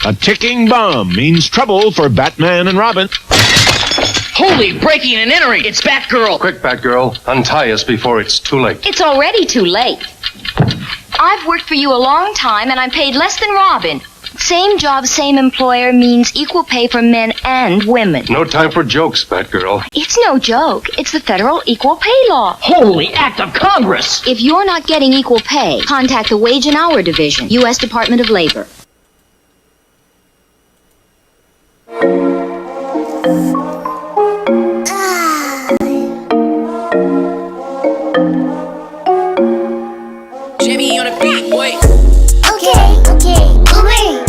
A ticking bomb means trouble for Batman and Robin. Holy, breaking and entering! It's Batgirl! Quick, Batgirl, untie us before it's too late. It's already too late. I've worked for you a long time, and I'm paid less than Robin. Same job, same employer means equal pay for men and women. No time for jokes, Batgirl. It's no joke. It's the federal equal pay law. Holy act of Congress! If you're not getting equal pay, contact the Wage and Hour Division, U.S. Department of Labor. Jimmy on the beat, boy. Okay, boomer.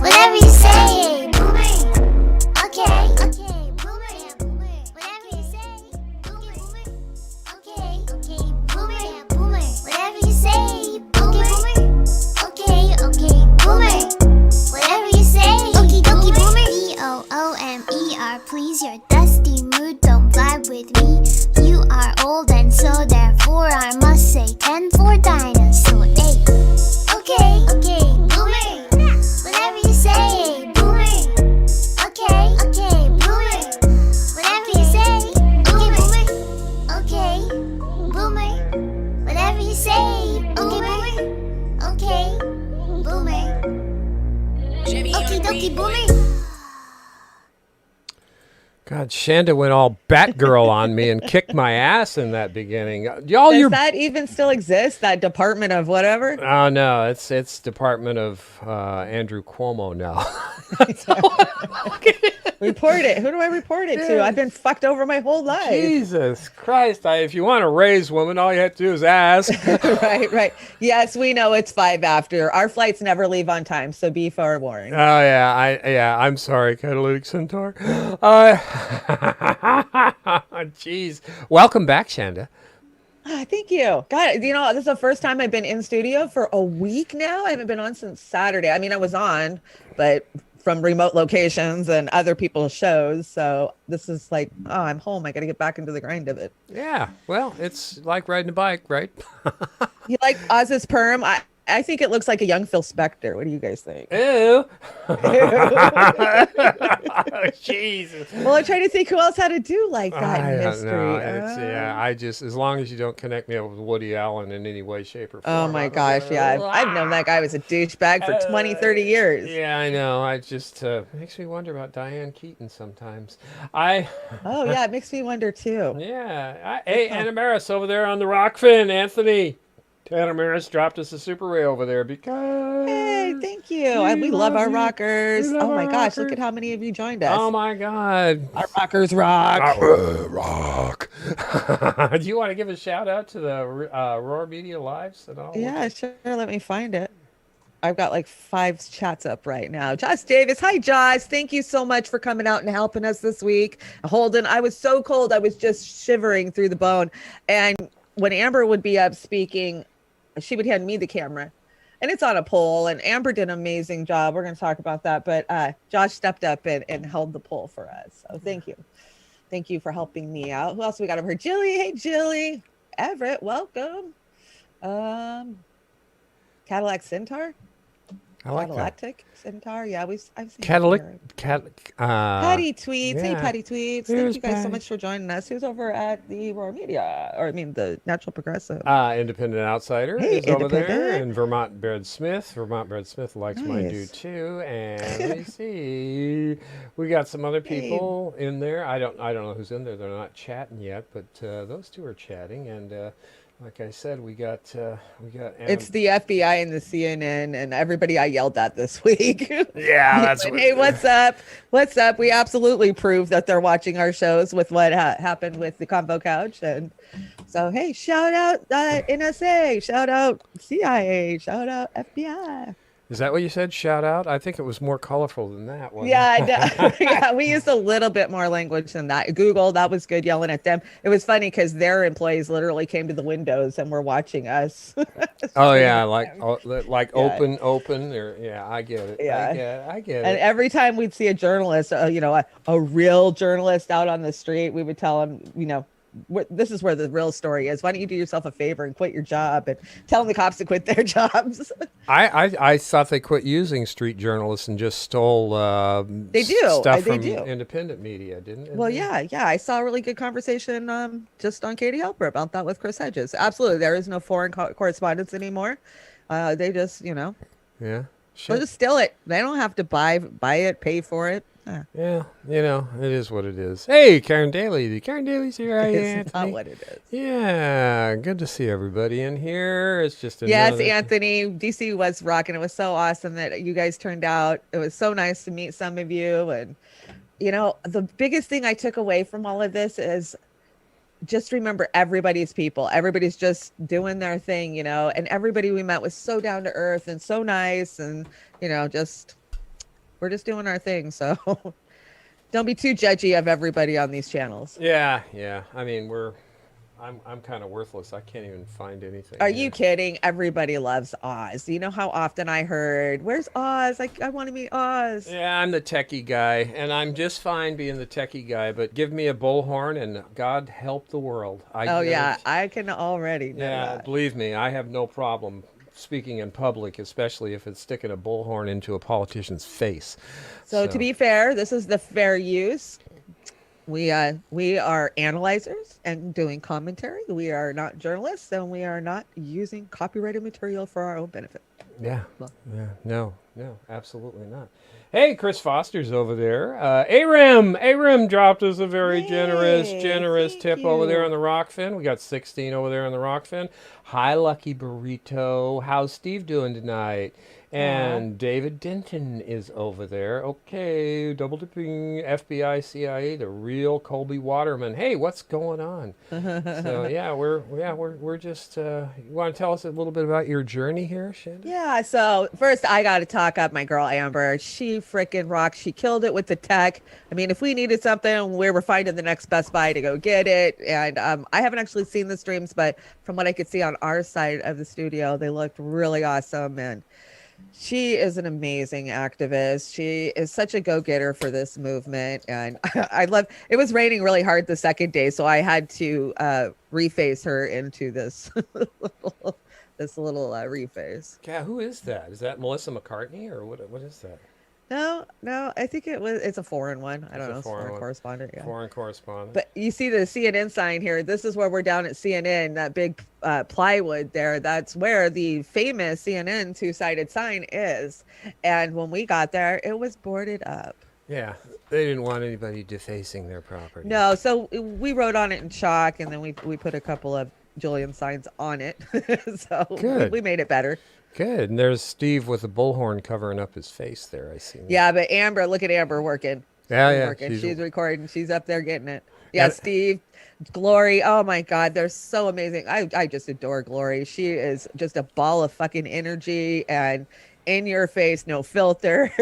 Whatever you say, boomer. Okay, boomer. Whatever you say, boomer. Okay, boomer. Whatever you say, boomer. Okay, boomer. Whatever you say, okie dokie, boomer. BOOMER, please your dusty mood, don't vibe with me. You are old and so therefore I must say 10 for dinosaur. Hey. Okay, boomer. Whatever you say, boomer. Okay, boomer. Whatever you say, boomer. Okay, boomer. Whatever you say, boomer. Okay, boomer. Jimmy on Okie the dokie, beat, boy. boomer. God, Chanda went all Batgirl on me and kicked my ass in that beginning. Does that even still exist? That Department of whatever? Oh no, it's Department of Andrew Cuomo now. Report it. Who do I report it to? I've been fucked over my whole life. Jesus Christ! If you want to raise women, all you have to do is ask. Right. Yes, we know it's 5 after. Our flights never leave on time, so be forewarned. Oh yeah, I'm sorry, Catalytic Centaur. Jeez, welcome back, Chanda. Thank you. God, this is the first time I've been in studio for a week now. I haven't been on since Saturday. I mean, I was on, but from remote locations and other people's shows. So this is like, oh, I'm home. I got to get back into the grind of it. Yeah, well, it's like riding a bike, right? You like Oz's perm? I think it looks like a young Phil Spector. What do you guys think? Ew. Jesus. Well, I'm trying to think who else had to do like that in history. I just, as long as you don't connect me up with Woody Allen in any way, shape, or form. Oh my gosh, yeah. I've known that guy was a douchebag for 20, 30 years. Yeah, I know. I just, makes me wonder about Diane Keaton sometimes. Oh yeah, it makes me wonder too. Yeah. Hey, Anna Maris over there on the Rockfin, Anthony. Tanner Maris dropped us a super ray over there because... Hey, thank you. We love our rockers. Oh my gosh, look at how many of you joined us. Oh my God. Our rockers rock. Rock. Do you want to give a shout out to the Roar Media Lives and all? Yeah, sure. Let me find it. I've got like 5 chats up right now. Josh Davis. Hi, Josh. Thank you so much for coming out and helping us this week. Holden, I was so cold. I was just shivering through the bone. And when Amber would be up speaking, she would hand me the camera and it's on a pole, and Amber did an amazing job. We're going to talk about that, but Josh stepped up and held the pole for us. So thank you. Thank you for helping me out. Who else we got over here? Jilly. Hey, Jilly. Everett, welcome. Cadillac Centaur. I like Catalactic Centaur. Yeah, I've seen Patty Tweets. Yeah. Hey, Patty Tweets. There's Thank you guys so Patty. much for joining us. Who's over at the Roar Media, or I mean the Natural Progressive? Independent Outsider Hey, is over there, Independent. and Vermont Bread Smith. Vermont Bread Smith likes my Nice. dude too. And let me see, we got some other people in there. I don't know who's in there. They're not chatting yet, but those two are chatting. And like I said, we got It's the FBI and the CNN and everybody I yelled at this week. yeah, that's But, hey, what's up? What's up? We absolutely proved that they're watching our shows with what happened with the Convo Couch. And so, hey, shout out NSA, shout out CIA, shout out FBI. Is that what you said? Shout out? I think it was more colorful than that one. Yeah, I know. Yeah, we used a little bit more language than that. Google, that was good yelling at them. It was funny because their employees literally came to the windows and were watching us. Oh yeah, like open. Or yeah, I get it. Yeah. I get And it. every time we'd see a journalist, a real journalist out on the street, we would tell them, this is where the real story is. Why don't you do yourself a favor and quit your job and tell the cops to quit their jobs? I thought they quit using street journalists and just stole They do. stuff They from do. independent media, didn't it? Well, yeah. I saw a really good conversation just on Katie Helper about that with Chris Hedges. Absolutely. There is no foreign correspondence anymore. They just, Yeah. they'll Shit. just steal it. They don't have to buy it, pay for it. Yeah, it is what it is. Hey, Karen Daly. The Karen Daly's here. Hi, It's not Anthony. what it is. Yeah, good to see everybody in here. It's just Yes, another... Anthony, DC was rocking. It was so awesome that you guys turned out. It was so nice to meet some of you. And, the biggest thing I took away from all of this is just remember everybody's people. Everybody's just doing their thing, and everybody we met was so down to earth and so nice. And, we're just doing our thing. So don't be too judgy of everybody on these channels. Yeah. I mean, I'm kind of worthless. I can't even find anything. Are here. you kidding? Everybody loves Oz. You know how often I heard, "Where's Oz? I want to meet Oz." Yeah, I'm the techie guy, and I'm just fine being the techie guy, but give me a bullhorn and God help the world. I can already know Yeah, that. believe me, I have no problem speaking in public, especially if it's sticking a bullhorn into a politician's face. So to be fair, this is the fair use. We are analyzers and doing commentary. We are not journalists, and we are not using copyrighted material for our own benefit. Yeah. No, absolutely not. Hey, Chris Foster's over there. Aram dropped us a very generous thank tip over there you. on the Rockfin. We got 16 over there on the Rockfin. Hi, Lucky Burrito. How's Steve doing tonight? And David Denton is over there. Okay, double dipping, FBI, CIA, the real Colby Waterman. Hey, what's going on? So we're just. You want to tell us a little bit about your journey here, Chanda? Yeah, so first I got to talk up my girl Amber. She freaking rocks. She killed it with the tech. I mean, if we needed something, we were finding the next Best Buy to go get it. And I haven't actually seen the streams, but from what I could see on our side of the studio, they looked really awesome. And she is an amazing activist. She is such a go-getter for this movement. And I love, it was raining really hard the second day, so I had to reface her into this little reface. Yeah, who is that? Is that Melissa McCartney or what is that? No, I think it's a foreign one. I don't know. a It's foreign foreign one. correspondent. Yeah. Foreign correspondent. But you see the CNN sign here. This is where we're down at CNN, that big plywood there. That's where the famous CNN two-sided sign is. And when we got there, it was boarded up. Yeah, they didn't want anybody defacing their property. No, so we wrote on it in chalk, and then we put a couple of Julian signs on it. So Good. we made it better. Good. And there's Steve with a bullhorn covering up his face there. I see. Yeah, but Amber, look at Amber working. Yeah. Working. She's recording. She's up there getting it. Yeah, And- Steve, Glory. Oh my God, they're so amazing. I just adore Glory. She is just a ball of fucking energy and in your face, no filter.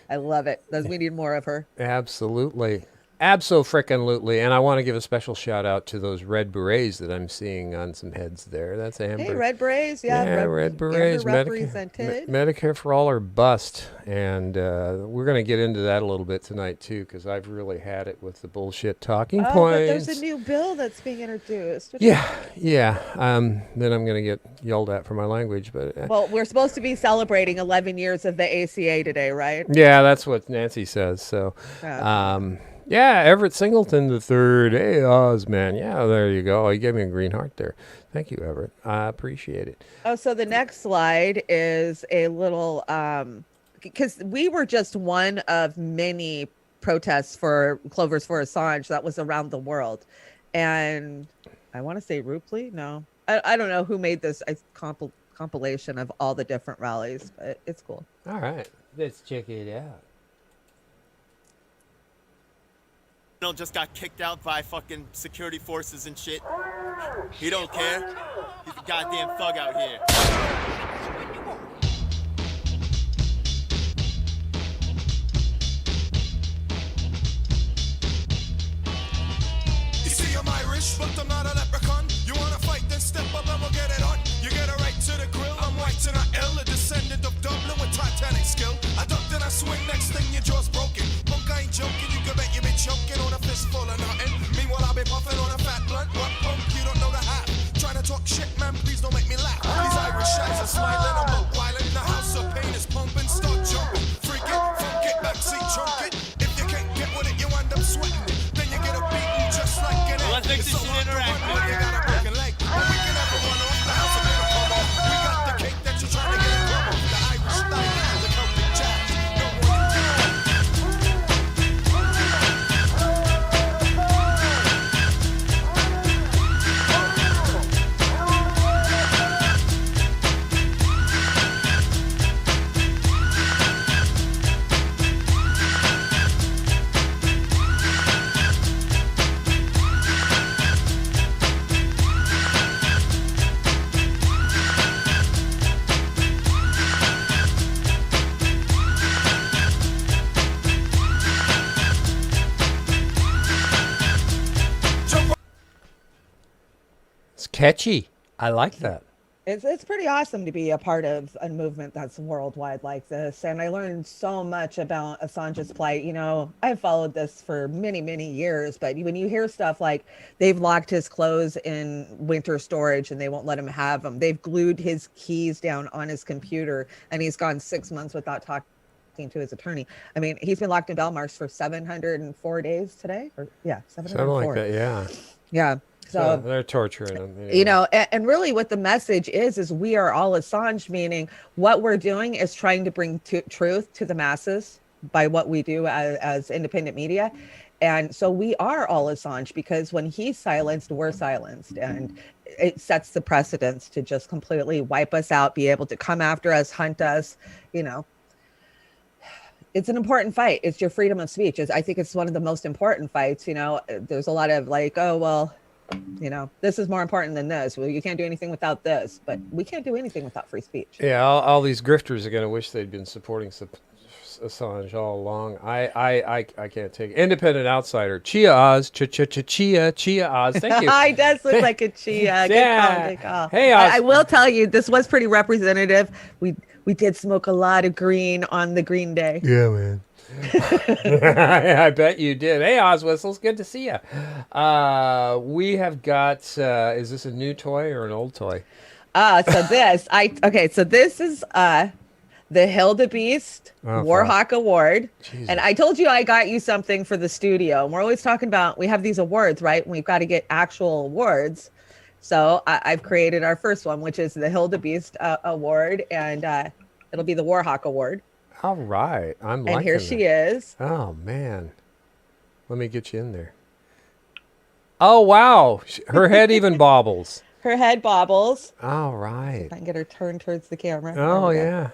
I love it. We need more of her. Absolutely. Abso-frickin-lutely. And I want to give a special shout out to those red berets that I'm seeing on some heads there. That's Amber. Hey, Red Berets. Yeah, Red berets. Amber represented. Medicare for all or bust. And we're going to get into that a little bit tonight, too, because I've really had it with the bullshit talking But points. there's a new bill that's being introduced. Yeah. Then I'm going to get yelled at for my language. But Well, we're supposed to be celebrating 11 years of the ACA today, right? yeah, that's what Nancy says. So, yeah, Everett Singleton the third. Hey, Oz, man. Yeah, there you go. You gave me a green heart there. Thank you, Everett. I appreciate it. Oh, so the next slide is a little, because we were just one of many protests for Clovers for Assange that was around the world. And I want to say Rupley? No. I don't know who made this compilation of all the different rallies, but it's cool. All right. Let's check it out. Just got kicked out by fucking security forces and shit. He don't care. He's a goddamn thug out here. You see, I'm Irish, but I'm not a leprechaun. You wanna fight, then step up and we'll get it on. You get a right to the grill, I'm white to not ill, a descendant of Dublin with Titanic skill. I ducked and I swing, next thing your jaw's broken. Punk, I ain't joking, you can bet you been choking on a fistful of nothing. Meanwhile, I've been puffing on a Catchy. I like that. It's pretty awesome to be a part of a movement that's worldwide like this. And I learned so much about Assange's plight. You know, I've followed this for many, many years, but when you hear stuff like they've locked his clothes in winter storage and they won't let him have them, they've glued his keys down on his computer, and he's gone 6 months without talking to his attorney. I mean, he's been locked in Belmarsh for 704 days today. Or yeah, 704. Something like that, yeah. Yeah. So they're torturing him. you know, and really what the message is we are all Assange, meaning what we're doing is trying to bring truth to the masses by what we do as independent media. And so we are all Assange, because when he's silenced, we're silenced. And it sets the precedence to just completely wipe us out, be able to come after us, hunt us, you know. It's an important fight. It's your freedom of speech. I think it's one of the most important fights. You know, there's a lot of like, oh, well, you know, this is more important than this. Well, you can't do anything without this, but we can't do anything without free speech. Yeah, all these grifters are going to wish they'd been supporting Assange all along. I can't take it. Independent outsider. Chia Oz. Chia Oz. Thank you. He does look like a chia. Yeah. Good call. Hey, Oz. I will tell you, this was pretty representative. We did smoke a lot of green on the green day. Yeah, man. I bet you did. Hey, Oz Whistles, good to see you. We have got. Is this a new toy or an old toy? So this is the Hildebeest Warhawk Award. Jesus. And I told you I got you something for the studio. And we're always talking about, we have these awards, right? And we've got to get actual awards. So I've created our first one, which is the Hildebeest Award, and it'll be the Warhawk Award. All right, I'm liking And here she is. Oh man, let me get you in there. Oh wow, her head even bobbles. Her head bobbles. All right. I can get her turned towards the camera. Oh yeah.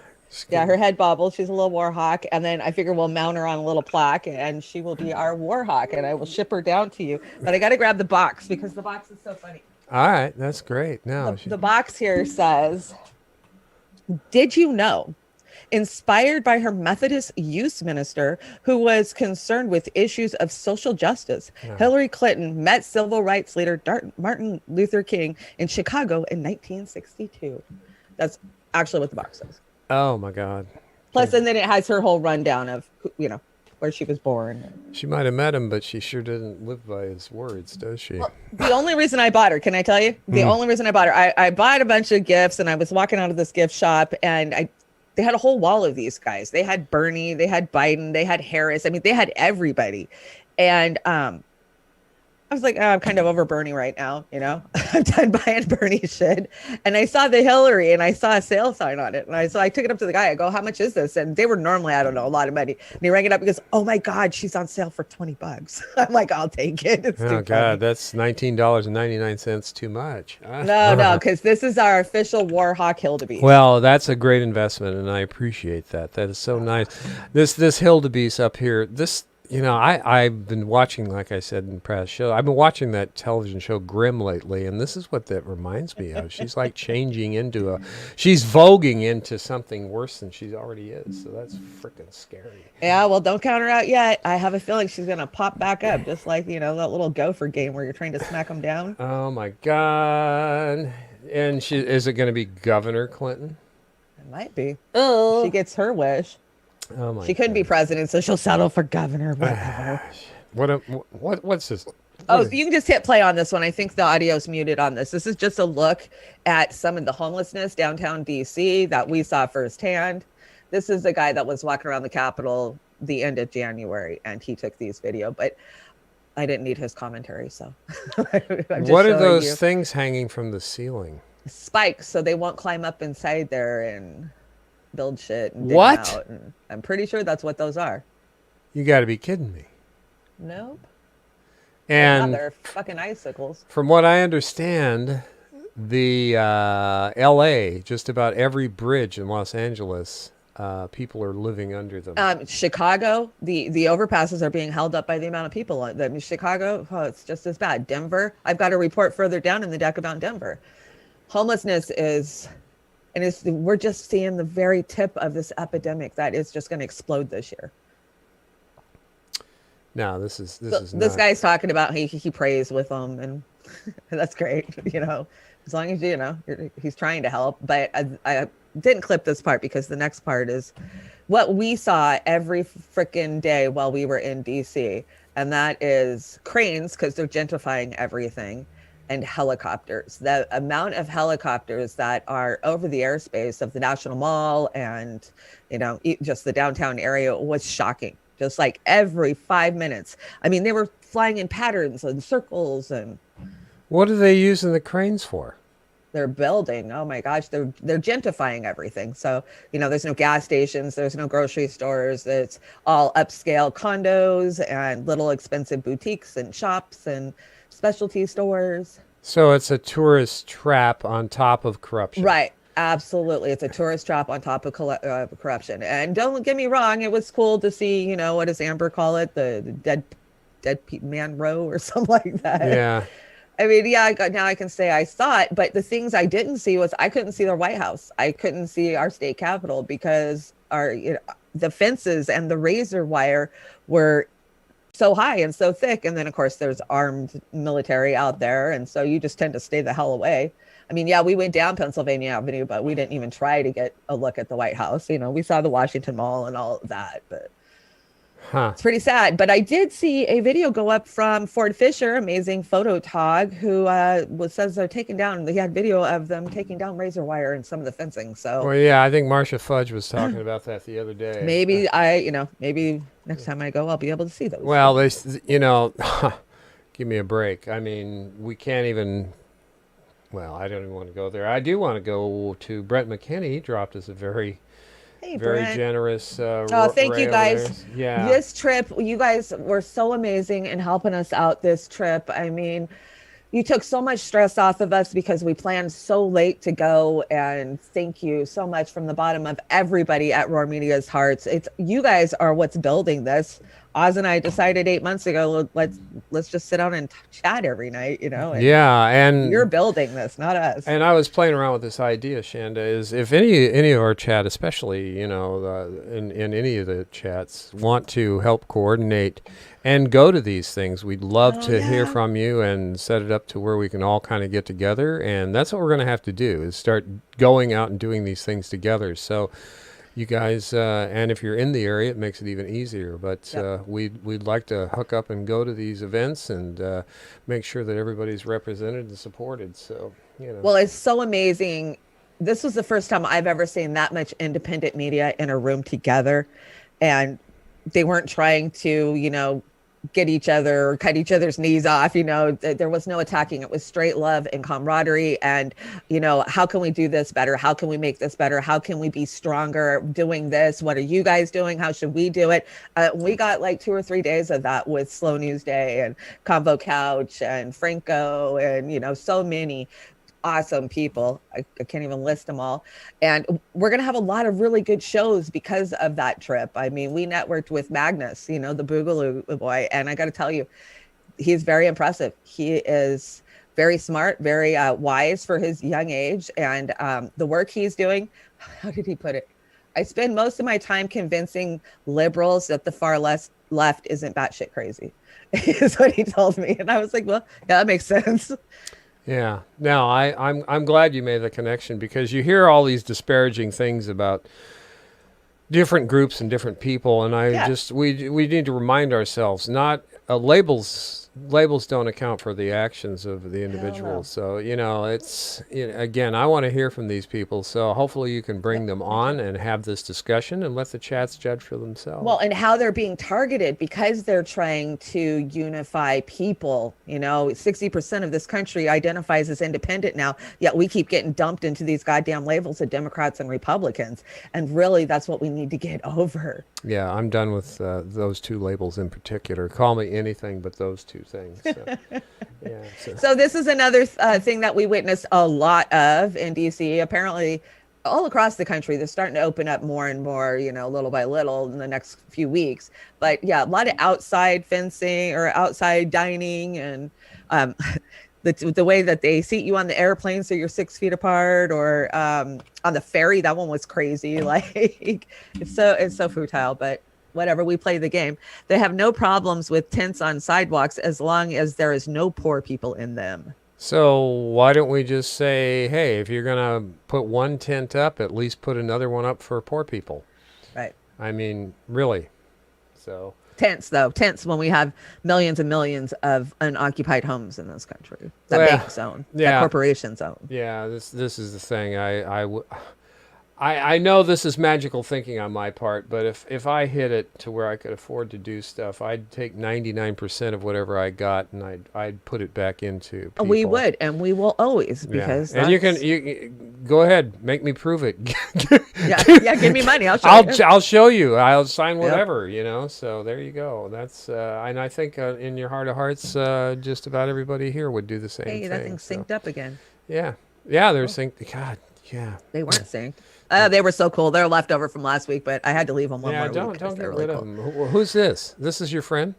Yeah, her head bobbles. She's a little Warhawk, and then I figure we'll mount her on a little plaque, and she will be our Warhawk, and I will ship her down to you. But I got to grab the box because the box is so funny. All right, that's great. Now The box here says, "Did you know?" Inspired by her Methodist youth minister who was concerned with issues of social justice, Hillary Clinton met civil rights leader Martin Luther King in Chicago in 1962. That's actually what the box says. Oh my God. Plus, and then it has her whole rundown of, you know, where she was born. She might have met him, but she sure doesn't live by his words, does she? Well, the only reason I bought her, can I tell you? The only reason I bought her, I bought a bunch of gifts, and I was walking out of this gift shop, and they had a whole wall of these guys. They had Bernie, they had Biden, they had Harris. I mean, they had everybody. And I was like, oh, I'm kind of over Bernie right now, you know? I'm done buying Bernie shit. And I saw the Hillary, and I saw a sale sign on it. And so I took it up to the guy. I go, how much is this? And they were normally, I don't know, a lot of money. And he rang it up because, oh my God, she's on sale for $20. I'm like, I'll take it. It's oh God, that's $19.99 too much. No, because this is our official Warhawk Hildebeest. Well, that's a great investment, and I appreciate that. That is so nice. This Hildebeest up here, this, you know, I've been watching, like I said in past show, I've been watching that television show Grimm lately, and this is what that reminds me of. She's like changing into she's voguing into something worse than she already is, so that's freaking scary. Yeah, well, don't count her out yet. I have a feeling she's going to pop back up, just like, you know, that little gopher game where you're trying to smack them down. Oh, my God. And is it going to be Governor Clinton? It might be. Oh. She gets her wish. Oh my! She couldn't be president, so she'll settle for governor. What's this? You can just hit play on this one. I think the audio's muted on this. This is just a look at some of the homelessness downtown DC that we saw firsthand. This is the guy that was walking around the Capitol the end of January, and he took these video. But I didn't need his commentary, so. What are those things hanging from the ceiling? Spikes, so they won't climb up inside there and build shit and dig what? Out. And I'm pretty sure that's what those are. You got to be kidding me. Nope. And they're fucking icicles. From what I understand, the LA, just about every bridge in Los Angeles, people are living under them. Chicago, the overpasses are being held up by the amount of people. Chicago, it's just as bad. Denver, I've got a report further down in the deck about Denver. Homelessness is... And we're just seeing the very tip of this epidemic that is just going to explode this year. No, this is this guy's talking about he prays with them, and That's great. As long as he's trying to help. But I didn't clip this part because the next part is what we saw every freaking day while we were in DC. And that is cranes, because they're gentrifying everything, and helicopters. The amount of helicopters that are over the airspace of the National Mall and, just the downtown area was shocking. Just like every 5 minutes. I mean, they were flying in patterns and circles. And what are they using the cranes for? they're building. Oh my gosh, they're gentrifying everything. So, there's no gas stations, there's no grocery stores. It's all upscale condos and little expensive boutiques and shops and specialty stores. So it's a tourist trap on top of corruption. Right. Absolutely. It's a tourist trap on top of corruption. And don't get me wrong, it was cool to see, what does Amber call it? The dead man row or something like that. Yeah. I mean, now I can say I saw it, but the things I didn't see was I couldn't see the White House. I couldn't see our state capitol because the fences and the razor wire were so high and so thick. And then, of course, there's armed military out there. And so you just tend to stay the hell away. I mean, we went down Pennsylvania Avenue, but we didn't even try to get a look at the White House. We saw the Washington Mall and all of that, but it's pretty sad. But I did see a video go up from Ford Fisher, amazing phototog, who says they're taking down. They had video of them taking down razor wire and some of the fencing. So, well, yeah, I think Marcia Fudge was talking about that the other day. Maybe maybe next time I go, I'll be able to see those. Well, give me a break. I mean, we can't even. Well, I don't even want to go there. I do want to go to Brent McKinney. He dropped us a very generous. Thank you guys. Yeah. This trip, you guys were so amazing in helping us out this trip. I mean, you took so much stress off of us because we planned so late to go. And thank you so much from the bottom of everybody at Roar Media's hearts. You guys are what's building this. Oz and I decided 8 months ago, let's just sit down and chat every night, And and you're building this, not us. And I was playing around with this idea, Chanda, is if any of our chat, especially in any of the chats, want to help coordinate and go to these things, we'd love to hear from you and set it up to where we can all kind of get together. And that's what we're going to have to do, is start going out and doing these things together. So. You guys, and if you're in the area, it makes it even easier. But we'd like to hook up and go to these events and make sure that everybody's represented and supported. So, Well, it's so amazing. This was the first time I've ever seen that much independent media in a room together, and they weren't trying to, get each other or cut each other's knees off. There was no attacking. It was straight love and camaraderie. And, how can we do this better? How can we make this better? How can we be stronger doing this? What are you guys doing? How should we do it? We got like 2 or 3 days of that with Slow News Day and Convo Couch and Franco and, so many awesome people. I can't even list them all. And we're going to have a lot of really good shows because of that trip. I mean, we networked with Magnus, the Boogaloo boy. And I got to tell you, he's very impressive. He is very smart, very wise for his young age. And the work he's doing, how did he put it? I spend most of my time convincing liberals that the far left isn't batshit crazy, is what he told me. And I was like, well, yeah, that makes sense. Yeah. Now, I'm glad you made the connection, because you hear all these disparaging things about different groups and different people, and we need to remind ourselves, not labels don't account for the actions of the individual. So, it's, again, I want to hear from these people. So hopefully you can bring them on and have this discussion and let the chats judge for themselves. Well, and how they're being targeted because they're trying to unify people. 60% of this country identifies as independent now, yet we keep getting dumped into these goddamn labels of Democrats and Republicans. And really, that's what we need to get over. Yeah, I'm done with those two labels in particular. Call me anything but those two things. So, so this is another thing that we witnessed a lot of in DC. Apparently, all across the country, they're starting to open up more and more, little by little in the next few weeks. But yeah, a lot of outside fencing or outside dining, and the way that they seat you on the airplane so you're 6 feet apart, or on the ferry. That one was crazy. Like it's so futile, but whatever, we play the game. They have no problems with tents on sidewalks as long as there is no poor people in them. So why don't we just say, hey, if you're going to put one tent up, at least put another one up for poor people. Right. I mean, really. So Tents, though. Tents when we have millions and millions of unoccupied homes in this country. That Well, bank zone. yeah. That corporation zone. yeah, this is the thing. I know this is magical thinking on my part, but if I hit it to where I could afford to do stuff, I'd take 99% of whatever I got and I'd put it back into people. We would, and we will always, because and you go ahead, make me prove it. yeah, give me money. I'll show you. I'll sign whatever, So there you go. That's and I think in your heart of hearts, just about everybody here would do the same thing. Hey, that thing's synced up again. Yeah, they're synced. God, yeah. They weren't synced. They were so cool. They're left over from last week, but I had to leave them one more week. Don't get really rid of cool. them. Who's this? This is your friend?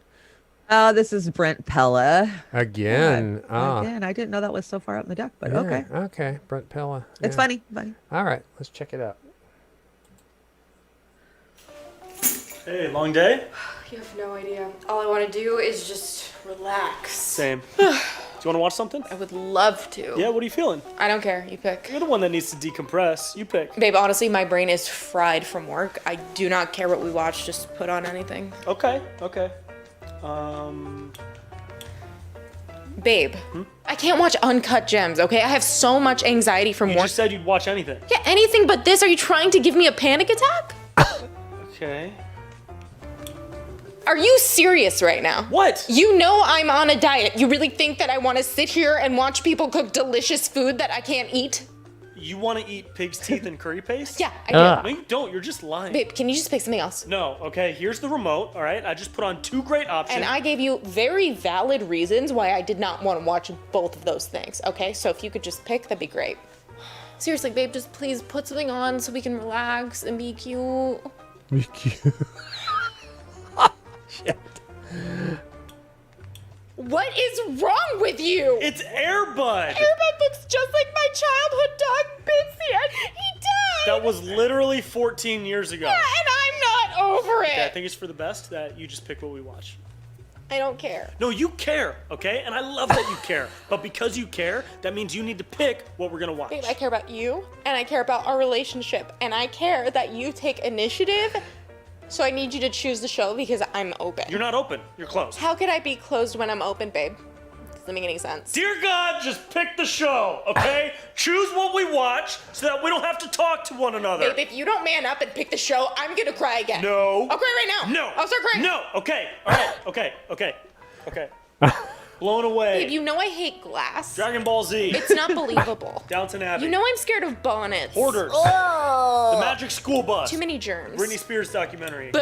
This is Brent Pella. Again. Again, I didn't know that was so far up in the deck, but okay. Okay, Brent Pella. It's funny. All right, let's check it out. Hey, long day? You have no idea. All I want to do is just relax. Same. Do you want to watch something? I would love to. Yeah, what are you feeling? I don't care. You pick. You're the one that needs to decompress. You pick. Babe, honestly, my brain is fried from work. I do not care what we watch. Just put on anything. Okay. Babe, I can't watch Uncut Gems, okay? I have so much anxiety from You work. just said you'd watch anything. Yeah, anything but this. Are you trying to give me a panic attack? Okay. Are you serious right now? What? You know I'm on a diet. You really think that I want to sit here and watch people cook delicious food that I can't eat? You want to eat pig's teeth and curry paste? Yeah, I do. No, you don't. You're just lying. Babe, can you just pick something else? No, okay, here's the remote, all right? I just put on 2 great options. And I gave you very valid reasons why I did not want to watch both of those things, okay? So if you could just pick, that'd be great. Seriously, babe, just please put something on so we can relax and be cute. Be cute. Shit. What is wrong with you? It's Air Bud. Air Bud looks just like my childhood dog, Bitsy, and he died. That was literally 14 years ago. Yeah, and I'm not over it. Okay, I think it's for the best that you just pick what we watch. I don't care. No, you care, okay? And I love that you care. But because you care, that means you need to pick what we're gonna watch. Babe, I care about you, and I care about our relationship, and I care that you take initiative. So I need you to choose the show because I'm open. You're not open. You're closed. How could I be closed when I'm open, babe? Doesn't make any sense. Dear God, just pick the show, okay? Choose what we watch so that we don't have to talk to one another. Babe, if you don't man up and pick the show, I'm gonna cry again. No. I'll cry right now. No. I'll start crying. No. Okay. All right. Okay. Blown away. Babe, you know I hate glass. Dragon Ball Z. It's not believable. Downton Abbey. You know I'm scared of bonnets. Hoarders. Oh. The Magic School Bus. Too many germs. Britney Spears documentary. Boo.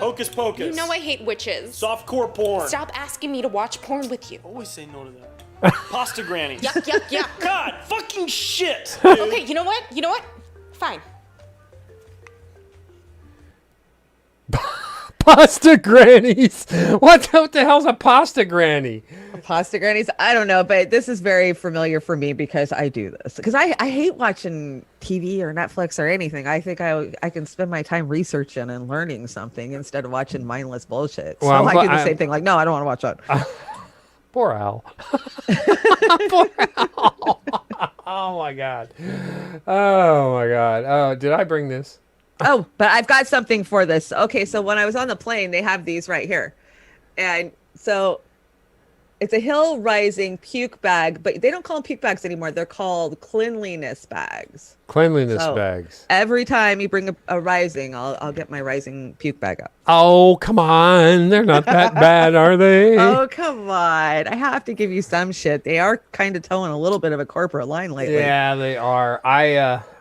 Hocus Pocus. You know I hate witches. Softcore porn. Stop asking me to watch porn with you. Always say no to that. Pasta Granny. Yuck. God, fucking shit. Dude. Okay, you know what? Fine. Pasta grannies. What the hell's a pasta granny? Pasta grannies. I don't know, but this is very familiar for me because I do this. Because I hate watching TV or Netflix or anything. I think I can spend my time researching and learning something instead of watching mindless bullshit. So Well, I do the same thing. Like, no, I don't want to watch that. Poor Al. Poor Al. Oh my God. Oh, did I bring this? Oh, but I've got something for this. Okay, so when I was on the plane, they have these right here. And so it's a hill rising puke bag, but they don't call them puke bags anymore. They're called cleanliness bags. Cleanliness So bags. Every time you bring a rising, I'll get my rising puke bag up. Oh, come on. They're not that bad, are they? Oh, come on. I have to give you some shit. They are kind of towing a little bit of a corporate line lately. Yeah, they are.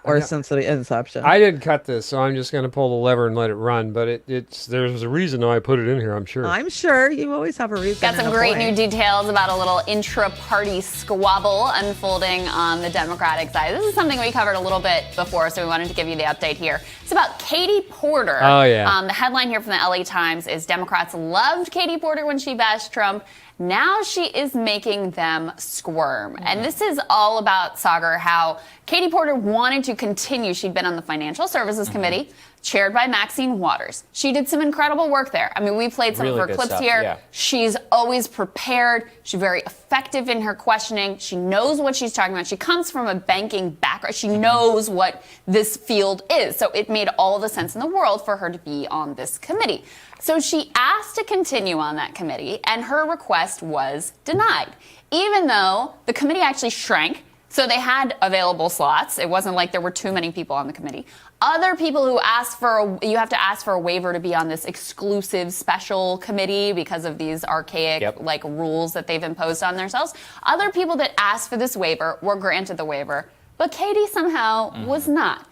Or since the inception. I didn't cut this, so I'm just going to pull the lever and let it run. But there's a reason why I put it in here, I'm sure. I'm sure you always have a reason. Got some great new details about a little intra-party squabble unfolding on the Democratic side. This is something we covered a little bit before, so we wanted to give you the update here. It's about Katie Porter. Oh, yeah. The headline here from the LA Times is Democrats loved Katie Porter when she bashed Trump. Now she is making them squirm. And this is all about, Sagar, how Katie Porter wanted to continue. She'd been on the Financial Services Committee chaired by Maxine Waters. She did some incredible work there. I mean, we played some Really of her good clips stuff, here. yeah. She's always prepared. She's very effective in her questioning. She knows what she's talking about. She comes from a banking background. She knows what this field is. So it made all the sense in the world for her to be on this committee. So she asked to continue on that committee, and her request was denied, even though the committee actually shrank. So they had available slots. It wasn't like there were too many people on the committee. Other people who asked for you have to ask for a waiver to be on this exclusive special committee because of these archaic like rules that they've imposed on themselves. Other people that asked for this waiver were granted the waiver, but Katie somehow was not.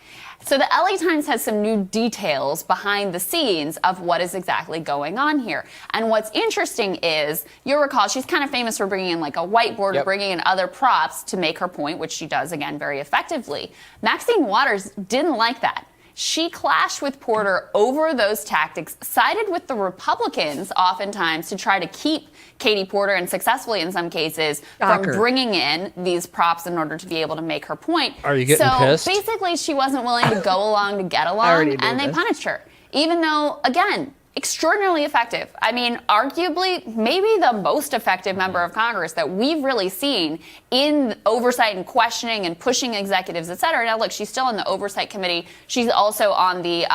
So the LA Times has some new details behind the scenes of what is exactly going on here. And what's interesting is, you'll recall, she's kind of famous for bringing in like a whiteboard, bringing in other props to make her point, which she does, again, very effectively. Maxine Waters didn't like that. She clashed with Porter over those tactics, sided with the Republicans oftentimes to try to keep Katie Porter, and successfully in some cases, from bringing in these props in order to be able to make her point. Are you getting pissed? So basically, she wasn't willing to go along to get along, and they punished her. Even though, again, extraordinarily effective. I mean, arguably, maybe the most effective member of Congress that we've really seen in oversight and questioning and pushing executives, et cetera. Now, look, she's still in the Oversight Committee. She's also on the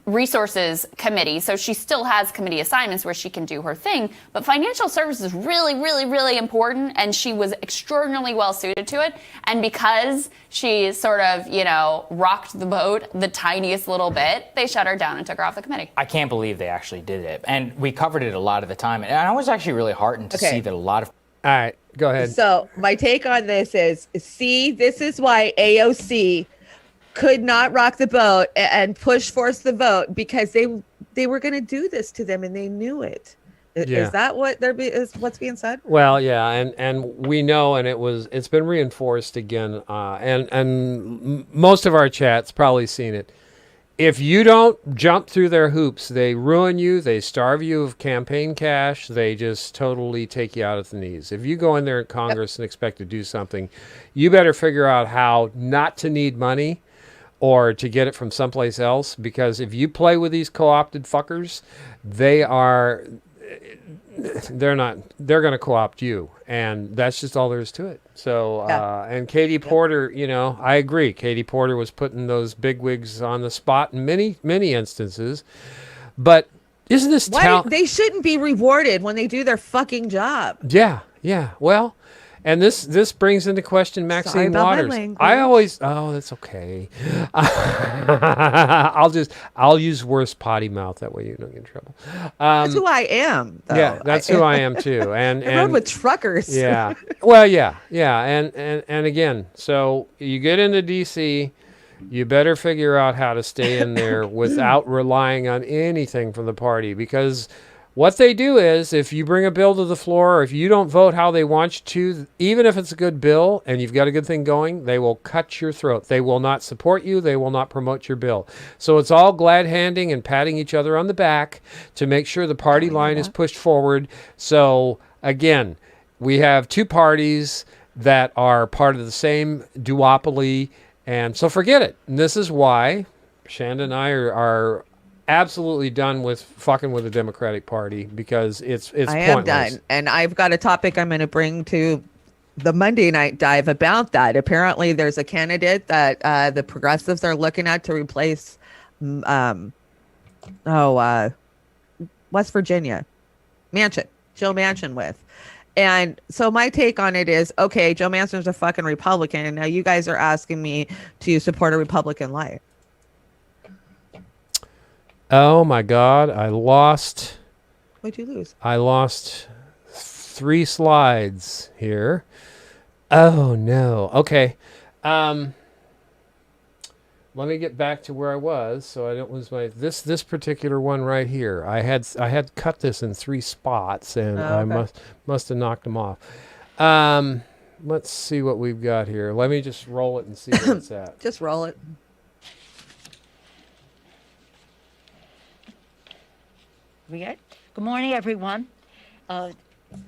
Resources Committee. So she still has committee assignments where she can do her thing. But financial services is really, really, really important. And she was extraordinarily well suited to it. And because she sort of, you know, rocked the boat the tiniest little bit, they shut her down and took her off the committee. I can't believe they actually did it. And we covered it a lot of the time. And I was actually really heartened to see that a lot of... All right, go ahead. So my take on this is, see, this is why AOC could not rock the boat and force the vote, because they were going to do this to them and they knew it. Yeah. Is that what is what's being said? Well, yeah, and we know, and it's been reinforced again, and most of our chats probably seen it. If you don't jump through their hoops, they ruin you, they starve you of campaign cash, they just totally take you out at the knees. If you go in there in Congress and expect to do something, you better figure out how not to need money or to get it from someplace else, because if you play with these co-opted fuckers, they're going to co-opt you, and that's just all there is to it. So and Katie Porter, you know, I agree, Katie Porter was putting those bigwigs on the spot in many instances, but isn't this they shouldn't be rewarded when they do their fucking job? Yeah, well, and this brings into question Maxine Waters. That's okay. I'll use worse potty mouth, that way you don't get in trouble. That's who I am, though. Yeah, that's who I am too. And I rode with truckers. Yeah. Well, yeah. And again, so you get into DC, you better figure out how to stay in there without relying on anything from the party, because what they do is, if you bring a bill to the floor, or if you don't vote how they want you to, even if it's a good bill and you've got a good thing going, they will cut your throat. They will not support you. They will not promote your bill. So it's all glad-handing and patting each other on the back to make sure the party line is pushed forward. So, again, we have two parties that are part of the same duopoly, and so forget it. And this is why Chanda and I are absolutely done with fucking with the Democratic Party, because it's pointless. am done, and I've got a topic I'm going to bring to the Monday night dive about that. Apparently, there's a candidate that the progressives are looking at to replace, West Virginia Joe Manchin with. And so my take on it is, okay, Joe Manchin's a fucking Republican, and now you guys are asking me to support a Republican life. Oh my God, I lost. What'd you lose? I lost 3 slides here. Oh no. Okay. Let me get back to where I was so I don't lose my this particular one right here. I had cut this in 3 spots, and I must have knocked them off. Let's see what we've got here. Let me just roll it and see where it's at. Just roll it. We got, good morning, everyone.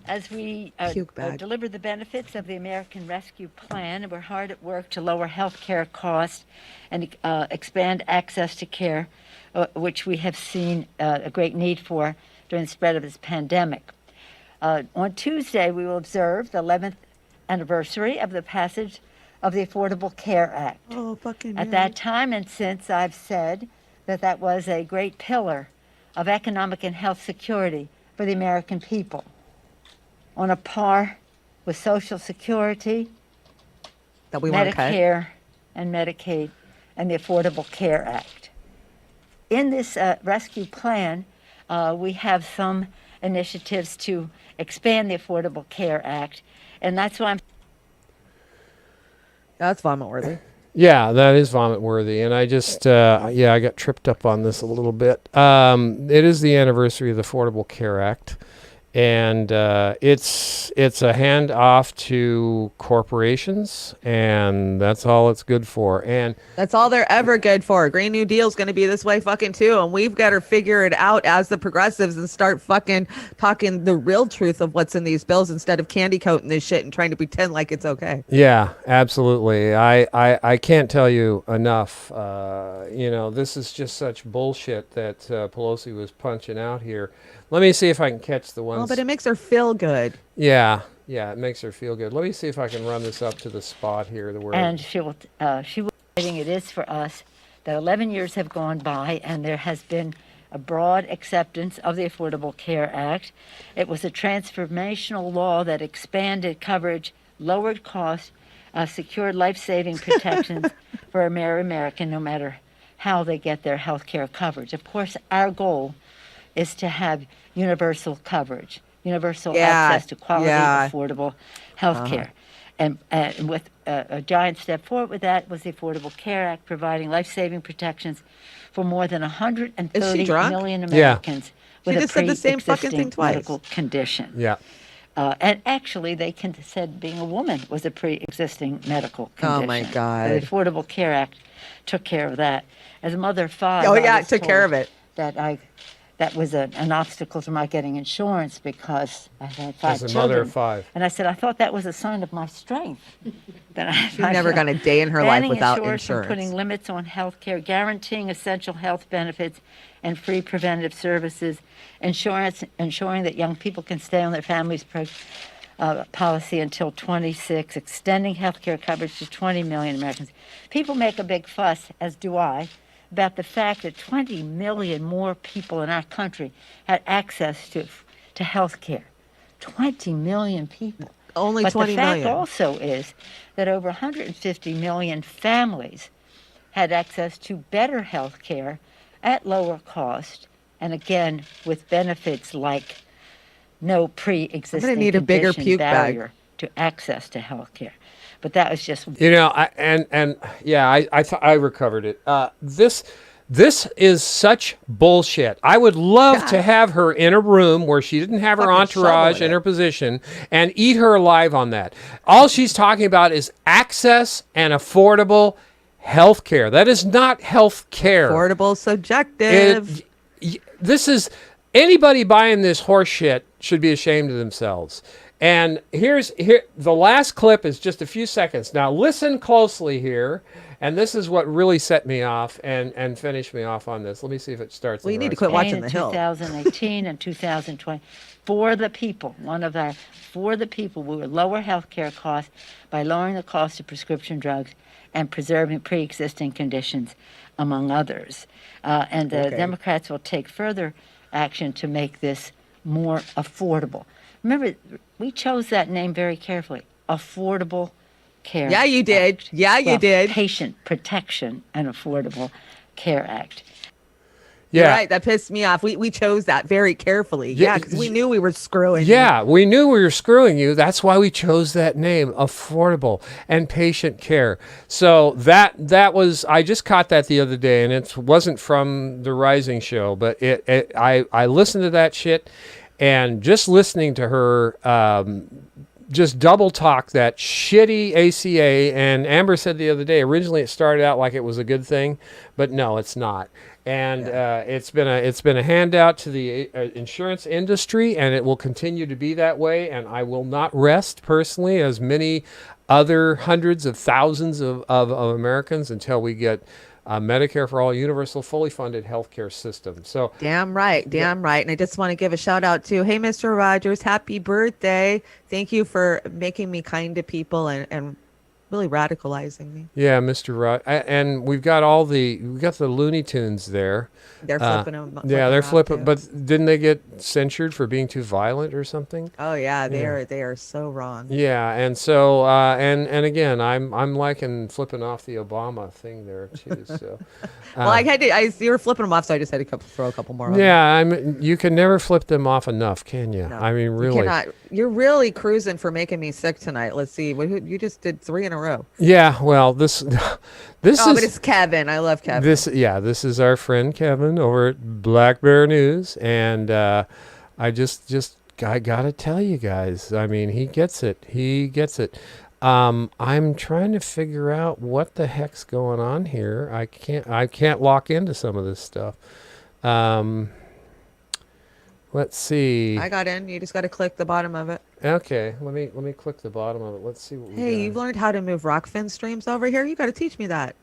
As we Puke bag. deliver the benefits of the American Rescue Plan, we're hard at work to lower health care costs and expand access to care, which we have seen a great need for during the spread of this pandemic. On Tuesday, we will observe the 11th anniversary of the passage of the Affordable Care Act. Oh, fucking At that time and since, I've said that that was a great pillar of economic and health security for the American people, on a par with Social Security, that we want to cut. Medicare, and Medicaid, and the Affordable Care Act. In this rescue plan, we have some initiatives to expand the Affordable Care Act, and that's why I'm... That's vomit worthy. Yeah, that is vomit worthy. And I just, I got tripped up on this a little bit. It is the anniversary of the Affordable Care Act. And it's a handoff to corporations, and that's all it's good for. And that's all they're ever good for. Green New Deal's going to be this way fucking too, and we've got to figure it out as the progressives and start fucking talking the real truth of what's in these bills instead of candy coating this shit and trying to pretend like it's okay. Yeah, absolutely. I can't tell you enough. This is just such bullshit that Pelosi was punching out here. Let me see if I can catch the ones. Oh, but it makes her feel good. Yeah, it makes her feel good. Let me see if I can run this up to the spot here. And she will it is for us that 11 years have gone by and there has been a broad acceptance of the Affordable Care Act. It was a transformational law that expanded coverage, lowered costs, secured life-saving protections for every American, no matter how they get their health care coverage. Of course, our goal is to have universal coverage, universal access to quality, affordable health care. And with a giant step forward with that was the Affordable Care Act, providing life-saving protections for more than 130 million Americans with a pre-existing medical condition. Yeah. And actually, they said being a woman was a pre-existing medical condition. Oh, my God. The Affordable Care Act took care of that. As a mother of 5, it took care of it. That was an obstacle to my getting insurance because I had 5 children. As a mother of 5. And I said, I thought that was a sign of my strength. She's never gone a day in her life without insurance. From putting limits on health care, guaranteeing essential health benefits and free preventative services, ensuring that young people can stay on their family's policy until 26, extending health care coverage to 20 million Americans. People make a big fuss, as do I, about the fact that 20 million more people in our country had access to health care. 20 million people. Only but 20 million. But the fact also is that over 150 million families had access to better health care at lower cost, and again, with benefits like no pre-existing need a bigger puke barrier to access to health care. But that was just I recovered it. This is such bullshit. I would love to have her in a room where she didn't have her entourage in her position and eat her alive on that. All she's talking about is access and affordable health care. That is not health care. Affordable, subjective. This is anybody buying this horse shit should be ashamed of themselves. And here the last clip is just a few seconds. Now listen closely here, and this is what really set me off and finished me off on this. Let me see if it starts. Well, you need to quit watching The Hill. 2018 and 2020 for the people. For the people, we will lower health care costs by lowering the cost of prescription drugs and preserving pre-existing conditions, among others. And the Democrats will take further action to make this more affordable. Remember, we chose that name very carefully. Affordable Care. Yeah, you did. Act. Yeah, you did. Patient Protection and Affordable Care Act. Yeah. You're right. That pissed me off. We chose that very carefully. Yeah, because we knew we were screwing you. Yeah, we knew we were screwing you. That's why we chose that name, Affordable and Patient Care. So that was, I just caught that the other day, and it wasn't from the Rising Show, but I listened to that shit, and just listening to her just double talk that shitty ACA. And Amber said the other day, originally it started out like it was a good thing, but no, it's not. And it's been a handout to the insurance industry, and it will continue to be that way. And I will not rest personally, as many other hundreds of thousands of Americans, until we get Medicare for all, universal, fully funded healthcare system. So damn right. And I just want to give a shout out to, hey, Mr. Rogers, happy birthday. Thank you for making me kind to people and really radicalizing me. Yeah, Mr. Rod, and we've got the Looney Tunes there. They're flipping them. Yeah, they're flipping. But didn't they get censured for being too violent or something? Oh yeah, they are so wrong. Yeah, and so and again, I'm liking flipping off the Obama thing there too. So, well, you were flipping them off, so I just had to throw a couple more. Yeah, you can never flip them off enough, can you? No, I mean, really. You cannot. You're really cruising for making me sick tonight. Let's see. You just did 3 in a row. Yeah, well, this is. But it's Kevin. I love Kevin. This is our friend Kevin over at Black Bear News, and I gotta tell you guys. I mean, he gets it. I'm trying to figure out what the heck's going on here. I can't lock into some of this stuff. Let's see. I got in. You just got to click the bottom of it. Okay, let me click the bottom of it. Let's see what we got. Hey, you've learned how to move Rockfin streams over here. You got to teach me that.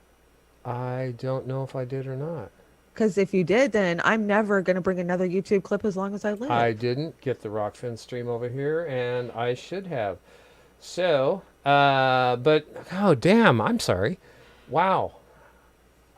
I don't know if I did or not. Because if you did, then I'm never going to bring another YouTube clip as long as I live. I didn't get the Rockfin stream over here, and I should have. So, but oh damn, I'm sorry. Wow.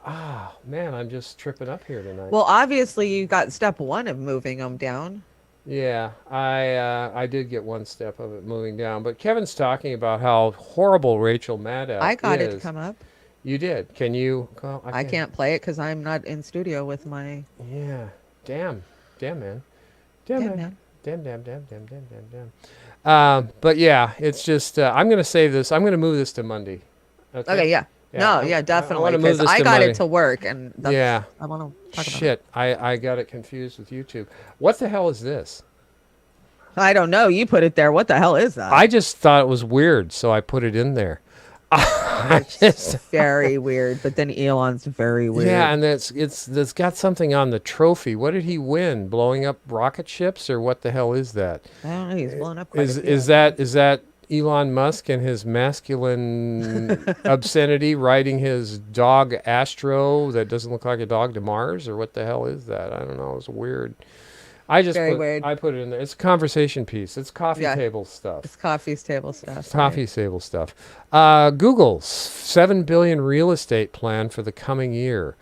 Ah, man, I'm just tripping up here tonight. Well, obviously you got step 1 of moving them down. Yeah, I did get one step of it moving down, but Kevin's talking about how horrible Rachel Maddow is. I got it to come up. You did. Can you? Well, I can't play it because I'm not in studio with my. Yeah. Damn, man. Damn. But yeah, it's just I'm gonna save this. I'm gonna move this to Monday. Okay. Yeah. No, definitely. Because I got it to work, and I want to talk about it. I got it confused with YouTube. What the hell is this? I don't know. You put it there. What the hell is that? I just thought it was weird, so I put it in there. It's very weird, but then Elon's very weird. Yeah, and it's got something on the trophy. What did he win? Blowing up rocket ships, or what the hell is that? I don't know. He's blown up. Quite Is that Elon Musk and his masculine obscenity riding his dog Astro that doesn't look like a dog to Mars, or what the hell is that? I don't know. It's weird. I put it in there. It's a conversation piece. It's coffee table stuff. It's coffee table stuff. Coffee table stuff. Google's $7 billion real estate plan for the coming year.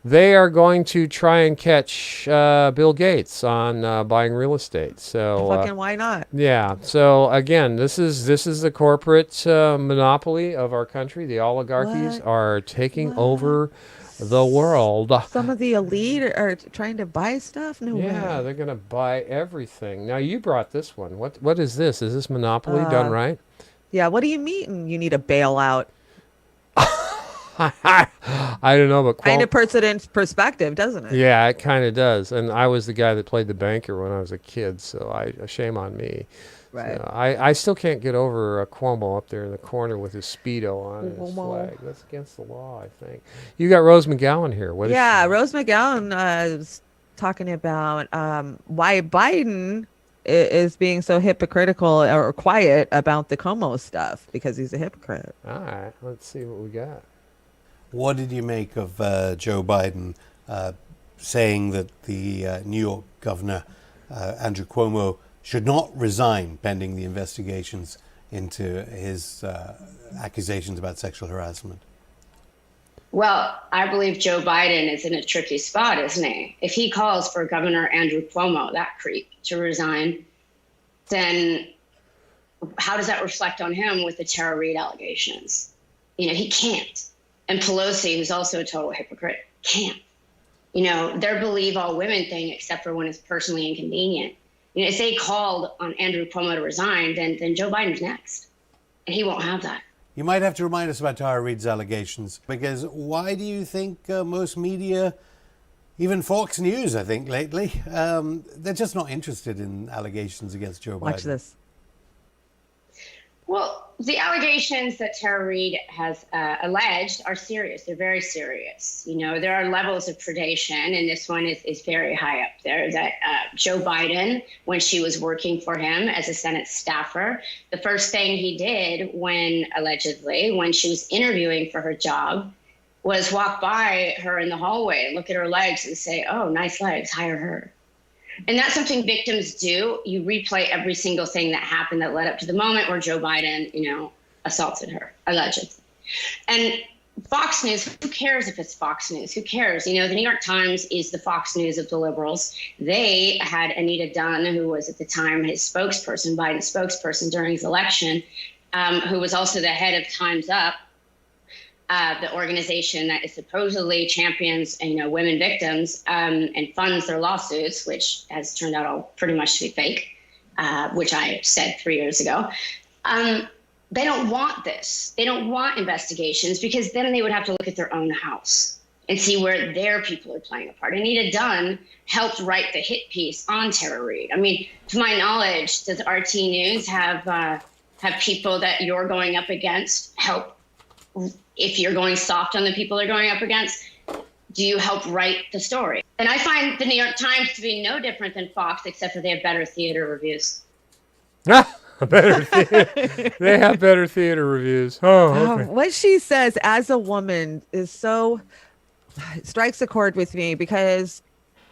They are going to try and catch Bill Gates on buying real estate. So fucking why not? Yeah. So again, this is the corporate monopoly of our country. The oligarchies are taking over the world. Some of the elite are trying to buy stuff. No way. Yeah, they're going to buy everything. Now you brought this one. What is this? Is this monopoly done right? Yeah. What do you mean? You need a bailout? I don't know, but kind of puts it in perspective, doesn't it? Yeah, it kind of does. And I was the guy that played the banker when I was a kid, so shame on me. Right. So I still can't get over Cuomo up there in the corner with his Speedo on and his flag. That's against the law, I think. You got Rose McGowan here. Rose McGowan is talking about why Biden is being so hypocritical or quiet about the Como stuff, because he's a hypocrite. All right, let's see what we got. What did you make of Joe Biden saying that the New York governor, Andrew Cuomo, should not resign pending the investigations into his accusations about sexual harassment? Well, I believe Joe Biden is in a tricky spot, isn't he? If he calls for Governor Andrew Cuomo, that creep, to resign, then how does that reflect on him with the Tara Reade allegations? He can't. And Pelosi, who's also a total hypocrite, can't. Their believe all women thing, except for when it's personally inconvenient. If they called on Andrew Cuomo to resign, then Joe Biden's next. And he won't have that. You might have to remind us about Tara Reade's allegations, because why do you think most media, even Fox News, I think, lately, they're just not interested in allegations against Joe Biden? Watch this. Well, the allegations that Tara Reid has alleged are serious. They're very serious. You know, there are levels of predation, and this one is very high up there. That Joe Biden, when she was working for him as a Senate staffer, the first thing he did when she was interviewing for her job was walk by her in the hallway and look at her legs and say, "Oh, nice legs, hire her." And that's something victims do. You replay every single thing that happened that led up to the moment where Joe Biden, assaulted her, allegedly. And Fox News, who cares if it's Fox News? Who cares? The New York Times is the Fox News of the liberals. They had Anita Dunn, who was at the time his spokesperson, Biden's spokesperson during his election, who was also the head of Time's Up, the organization that is supposedly champions, women victims, and funds their lawsuits, which has turned out all pretty much to be fake, which I said 3 years ago. They don't want this. They don't want investigations, because then they would have to look at their own house and see where their people are playing a part. Anita Dunn helped write the hit piece on Tara Reid. I mean, to my knowledge, does RT News have people that you're going up against help? If you're going soft on the people they're going up against, do you help write the story? And I find the New York Times to be no different than Fox, except for they have better theater reviews. They have better theater reviews. Oh, okay. What she says as a woman is strikes a chord with me, because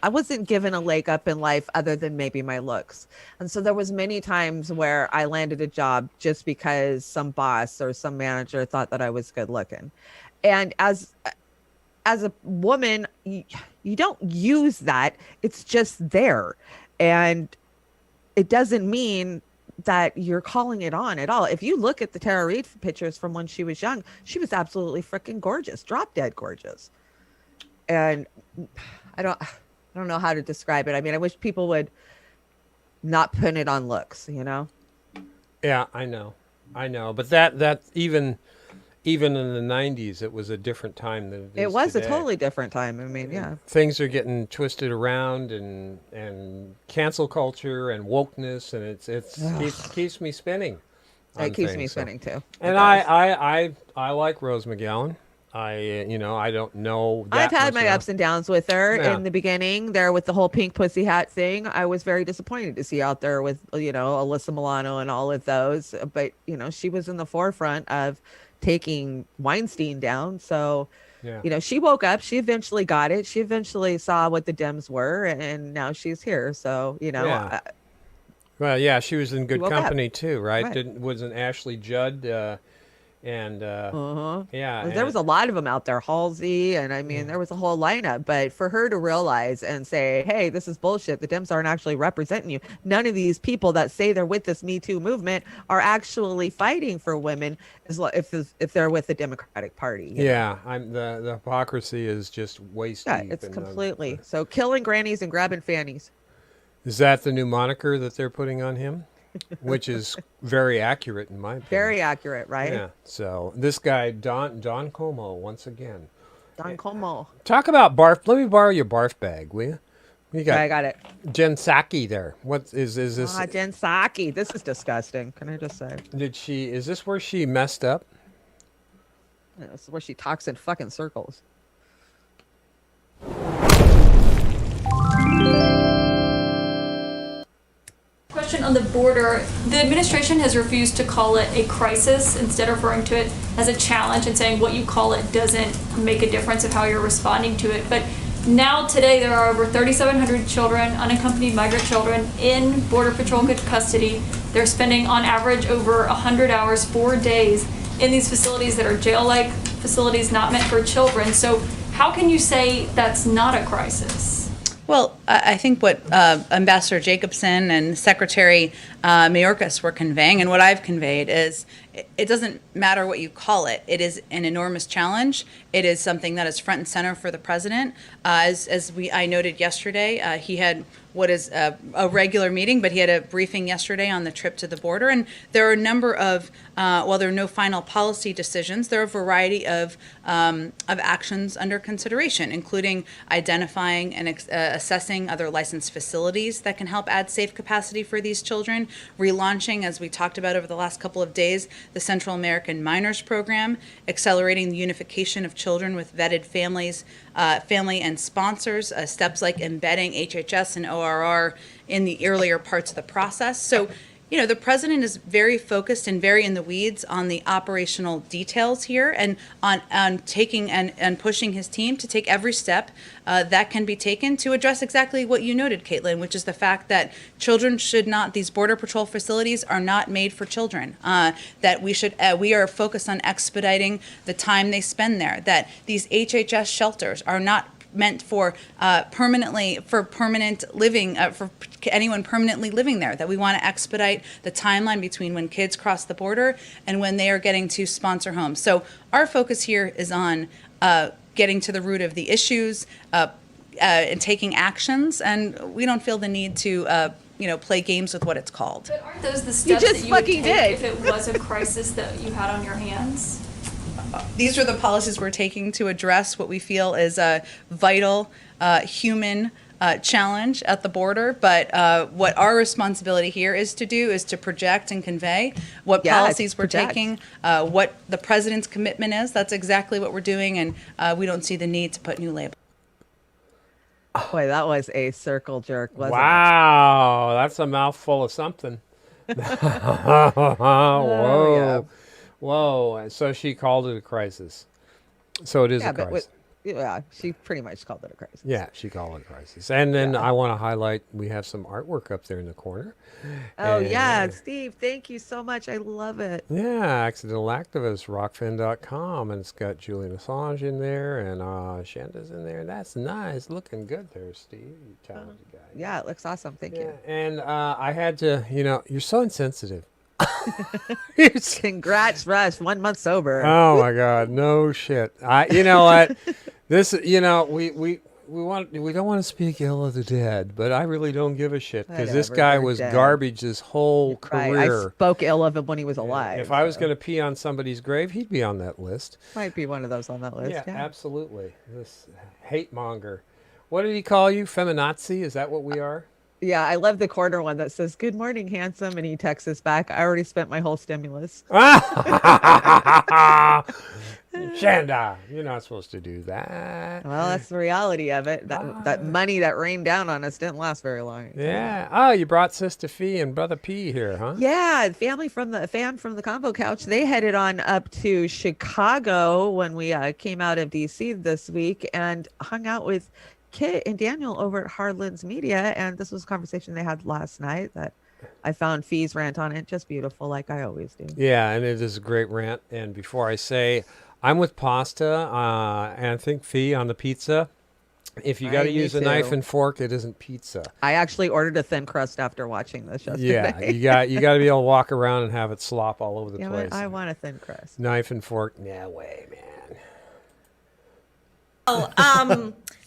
I wasn't given a leg up in life other than maybe my looks. And so there was many times where I landed a job just because some boss or some manager thought that I was good looking. And as a woman, you don't use that. It's just there. And it doesn't mean that you're calling it on at all. If you look at the Tara Reid pictures from when she was young, she was absolutely freaking gorgeous, drop dead gorgeous. And I don't know how to describe it. I mean, I wish people would not put it on looks, Yeah, I know. But that even in the 90s, it was a different time than it is It was today. a totally different time. I mean, yeah. Things are getting twisted around, and cancel culture and wokeness, and it keeps me spinning. It keeps me spinning too. And I like Rose McGowan. I don't know. I've had my ups and downs with her in the beginning there with the whole pink pussy hat thing. I was very disappointed to see out there with, Alyssa Milano and all of those. But, she was in the forefront of taking Weinstein down. So, she woke up. She eventually got it. She eventually saw what the Dems were, and now she's here. So, Well, yeah, she was in good company too, right? Right. Wasn't Ashley Judd? There was a lot of them out there, Halsey, and I mean, there was a whole lineup. But for her to realize and say, hey, this is bullshit, the Dems aren't actually representing you. None of these people that say they're with this Me Too movement are actually fighting for women, if they're with the Democratic Party. The hypocrisy is just waist deep. It's completely. So killing grannies and grabbing fannies. Is that the new moniker that they're putting on him? Which is very accurate in my opinion. Very accurate, right? Yeah. So this guy, Don Como, once again. Don Como. Talk about barf. Let me borrow your barf bag, will you? I got it. Jen Psaki there. What is this? Jen Psaki. This is disgusting. Can I just say? Is this where she messed up? This is where she talks in fucking circles. Question on the border. The administration has refused to call it a crisis, instead referring to it as a challenge and saying what you call it doesn't make a difference of how you're responding to it. But now today there are over 3,700 children, unaccompanied migrant children, in Border Patrol custody. They're spending on average over 100 hours, 4 days, in these facilities that are jail-like facilities not meant for children. So how can you say that's not a crisis? Well, I think what Ambassador Jacobson and Secretary Mayorkas were conveying, and what I've conveyed, is it doesn't matter what you call it. It is an enormous challenge. It is something that is front and center for the president. I noted yesterday, he had what is a regular meeting, but he had a briefing yesterday on the trip to the border. And there are a number of, while there are no final policy decisions, there are a variety of actions under consideration, including identifying and assessing other licensed facilities that can help add safe capacity for these children, relaunching, as we talked about over the last couple of days, the Central American Minors Program, accelerating the unification of children with vetted families, family and sponsors, steps like embedding HHS and ORR in the earlier parts of the process. So, the president is very focused and very in the weeds on the operational details here, and on taking and pushing his team to take every step that can be taken to address exactly what you noted, Caitlin, which is the fact that children should not, these Border Patrol facilities are not made for children, that we are focused on expediting the time they spend there, that these HHS shelters are not meant for permanent living, for anyone permanently living there, that we want to expedite the timeline between when kids cross the border and when they are getting to sponsor homes. So our focus here is on getting to the root of the issues and taking actions, and we don't feel the need to play games with what it's called. But aren't those the steps that you would take if it was a crisis that you had on your hands? These are the policies we're taking to address what we feel is a vital human challenge at the border. But what our responsibility here is to do is to project and convey what policies we're taking, what the president's commitment is. That's exactly what we're doing, and we don't see the need to put new labels. Boy, that was a circle jerk, wasn't it? Wow, that's a mouthful of something. Whoa. Yeah. Whoa. So she called it a crisis. So it is a crisis. She pretty much called it a crisis. Yeah, she called it a crisis. And then I want to highlight, we have some artwork up there in the corner. Oh, yeah. Steve, thank you so much. I love it. Yeah, Accidental Activist, rockfin.com. And it's got Julian Assange in there, and Chanda's in there. That's nice. Looking good there, Steve. You talented guy. Yeah, it looks awesome. Thank you. And I had to, you're so insensitive. Congrats, Rush. 1 month sober. Oh my God, no shit. You know what? This, we don't want to speak ill of the dead, but I really don't give a shit because this guy was garbage his whole career. I spoke ill of him when he was alive. If I was going to pee on somebody's grave, he'd be on that list. Might be one of those on that list. Yeah, absolutely. This hate monger. What did he call you? Feminazi? Is that what we are? Yeah, I love the corner one that says, "Good morning, handsome," and he texts us back, "I already spent my whole stimulus." Chanda, you're not supposed to do that. Well, that's the reality of it. That money that rained down on us didn't last very long. Yeah. Oh, you brought Sister Fee and Brother P here, huh? Yeah, fam from the combo couch. They headed on up to Chicago when we came out of DC this week and hung out with Kit and Daniel over at Hardlands Media, and this was a conversation they had last night that I found Fee's rant on it just beautiful, like I always do. Yeah, and it is a great rant. And before I say, I'm with pasta, and I think Fee on the pizza. If you got to use a knife and fork, it isn't pizza. I actually ordered a thin crust after watching this yesterday. Yeah, you got to be able to walk around and have it slop all over the place. I want a thin crust. Knife and fork, no way, man.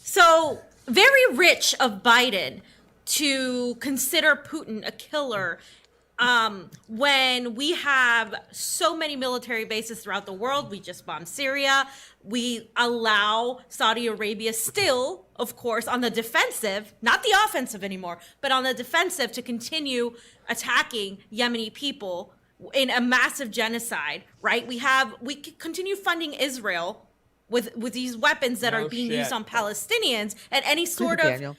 So very rich of Biden to consider Putin a killer when we have so many military bases throughout the world. We just bombed Syria. We allow Saudi Arabia still, of course, on the defensive, not the offensive anymore, but on the defensive to continue attacking Yemeni people in a massive genocide, right? We continue funding Israel with these weapons that are being used on Palestinians, and any sort of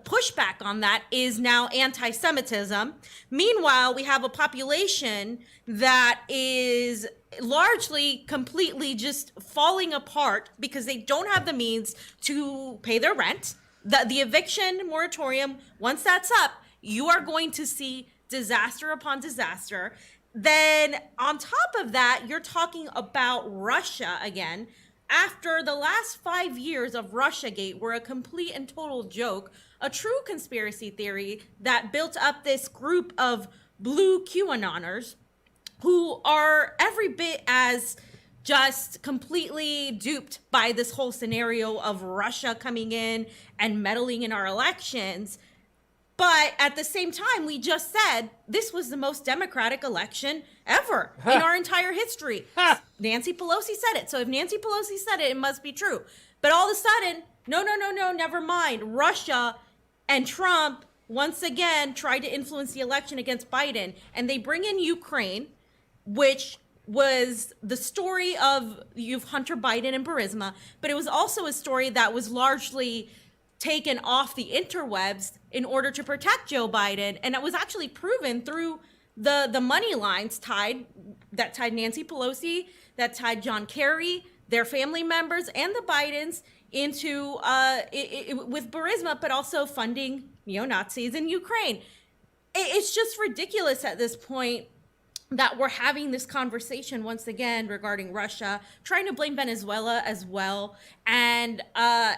pushback on that is now anti-Semitism. Meanwhile, we have a population that is largely completely just falling apart because they don't have the means to pay their rent. The eviction moratorium, once that's up, you are going to see disaster upon disaster. Then on top of that, you're talking about Russia again. After the last 5 years of Russiagate were a complete and total joke, a true conspiracy theory that built up this group of blue QAnoners who are every bit as just completely duped by this whole scenario of Russia coming in and meddling in our elections. But at the same time, we just said this was the most democratic election ever in our entire history. Nancy Pelosi said it. So if Nancy Pelosi said it, it must be true. But all of a sudden, no, never mind. Russia and Trump once again tried to influence the election against Biden. And they bring in Ukraine, which was the story of you've Hunter Biden and Burisma, but it was also a story that was largely taken off the interwebs in order to protect Joe Biden. And it was actually proven through the money lines tied Nancy Pelosi, that tied John Kerry, their family members, and the Bidens into with Burisma, but also funding neo-Nazis in Ukraine. It's just ridiculous at this point that we're having this conversation once again regarding Russia, trying to blame Venezuela as well. And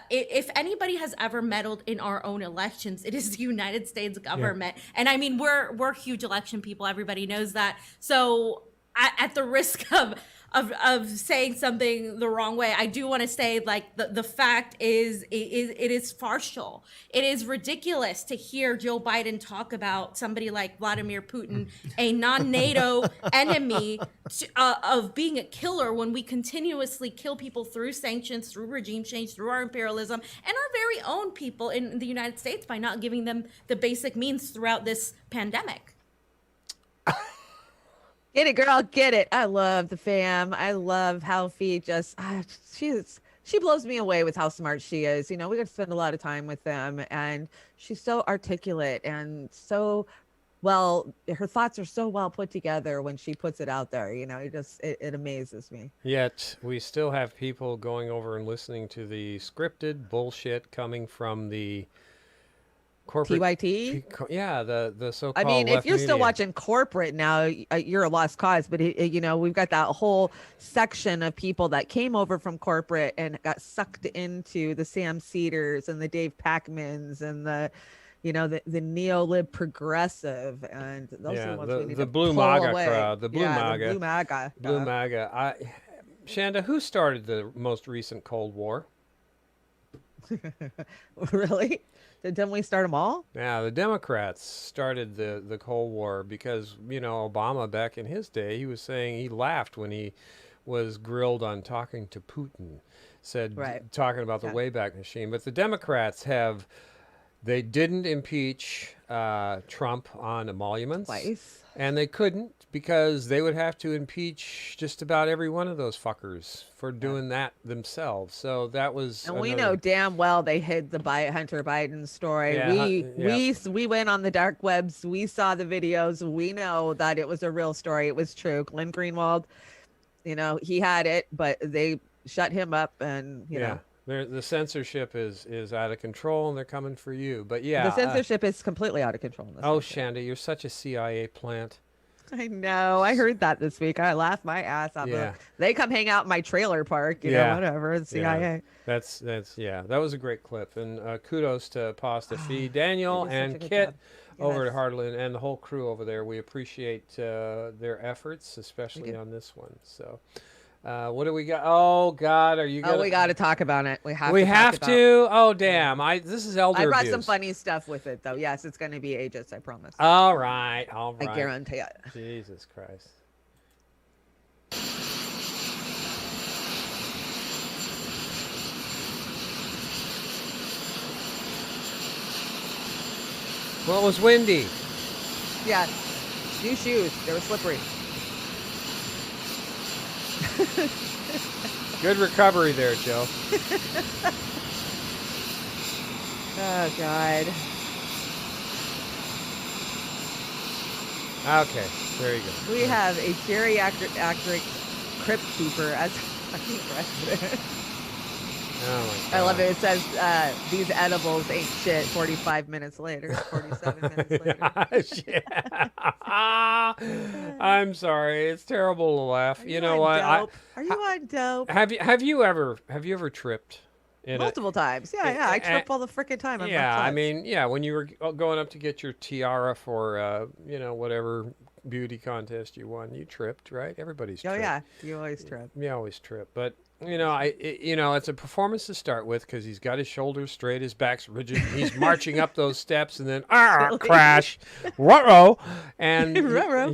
if anybody has ever meddled in our own elections, it is the United States government. Yeah. And I mean, we're huge election people. Everybody knows that. So at the risk of saying something the wrong way, I do want to say, like, the fact is it is farcical. It is ridiculous to hear Joe Biden talk about somebody like Vladimir Putin, a non-NATO enemy, of being a killer, when we continuously kill people through sanctions, through regime change, through our imperialism, and our very own people in the United States by not giving them the basic means throughout this pandemic. Get it, girl. Get it. I love the fam. I love how Fee just, she blows me away with how smart she is. You know, we got to spend a lot of time with them, and she's so articulate and so well, her thoughts are so well put together when she puts it out there. You know, it amazes me. Yet we still have people going over and listening to the scripted bullshit coming from the corporate TYT? Yeah, the so-called I mean, if you're media. still watching corporate now, you're a lost cause. But you know, we've got that whole section of people that came over from corporate and got sucked into the Sam Cedars and the Dave Packmans and the neo-lib progressive, and those are the ones we need the to blue pull MAGA away. crowd, the blue MAGA, the blue MAGA, blue MAGA. Shanda, who started the most recent Cold War? Really? Didn't we start them all? Yeah, the Democrats started the Cold War because, Obama back in his day, he was saying, he laughed when he was grilled on talking to Putin, talking about the Wayback Machine. But the Democrats they didn't impeach Trump on emoluments. Twice. And they couldn't, because they would have to impeach just about every one of those fuckers for doing that themselves. So that was. And we know damn well they hid the Hunter Biden story. Yeah, we went on the dark webs. We saw the videos. We know that it was a real story. It was true. Glenn Greenwald, he had it, but they shut him up, and you know. The censorship is out of control, and they're coming for you. But yeah, the censorship is completely out of control. Shanda, you're such a CIA plant. I know. I heard that this week. I laughed my ass off. Yeah. They come hang out in my trailer park. You know, whatever. The CIA. Yeah. That was a great clip, and kudos to Pasta Fee, Daniel, and Kit over at Heartland, and the whole crew over there. We appreciate their efforts, especially on this one. So. What do we got? Oh God, are you? We got to talk about it. We have. To. Oh damn! This is elder abuse. I brought some funny stuff with it, though. Yes, it's going to be ages. I promise. All right. I guarantee it. Jesus Christ. Well, it was windy. Yeah. New shoes. They were slippery. Good recovery there, Joe. Oh, God. Okay, there you go. We have a geriatric crypt keeper as president. Oh, my God. I love it. It says, these edibles ain't shit 45 minutes later, 47 minutes later. I'm sorry. It's terrible to laugh. You know what? Are you on dope? Have you ever tripped? Multiple times. Yeah. I trip all the freaking time. I mean, when you were going up to get your tiara for, whatever beauty contest you won. You tripped, right? Everybody's Oh tripped. yeah, you always trip. You always trip. But, it's a performance to start with because he's got his shoulders straight, his back's rigid. He's marching up those steps and then, crash. Ruh-roh. And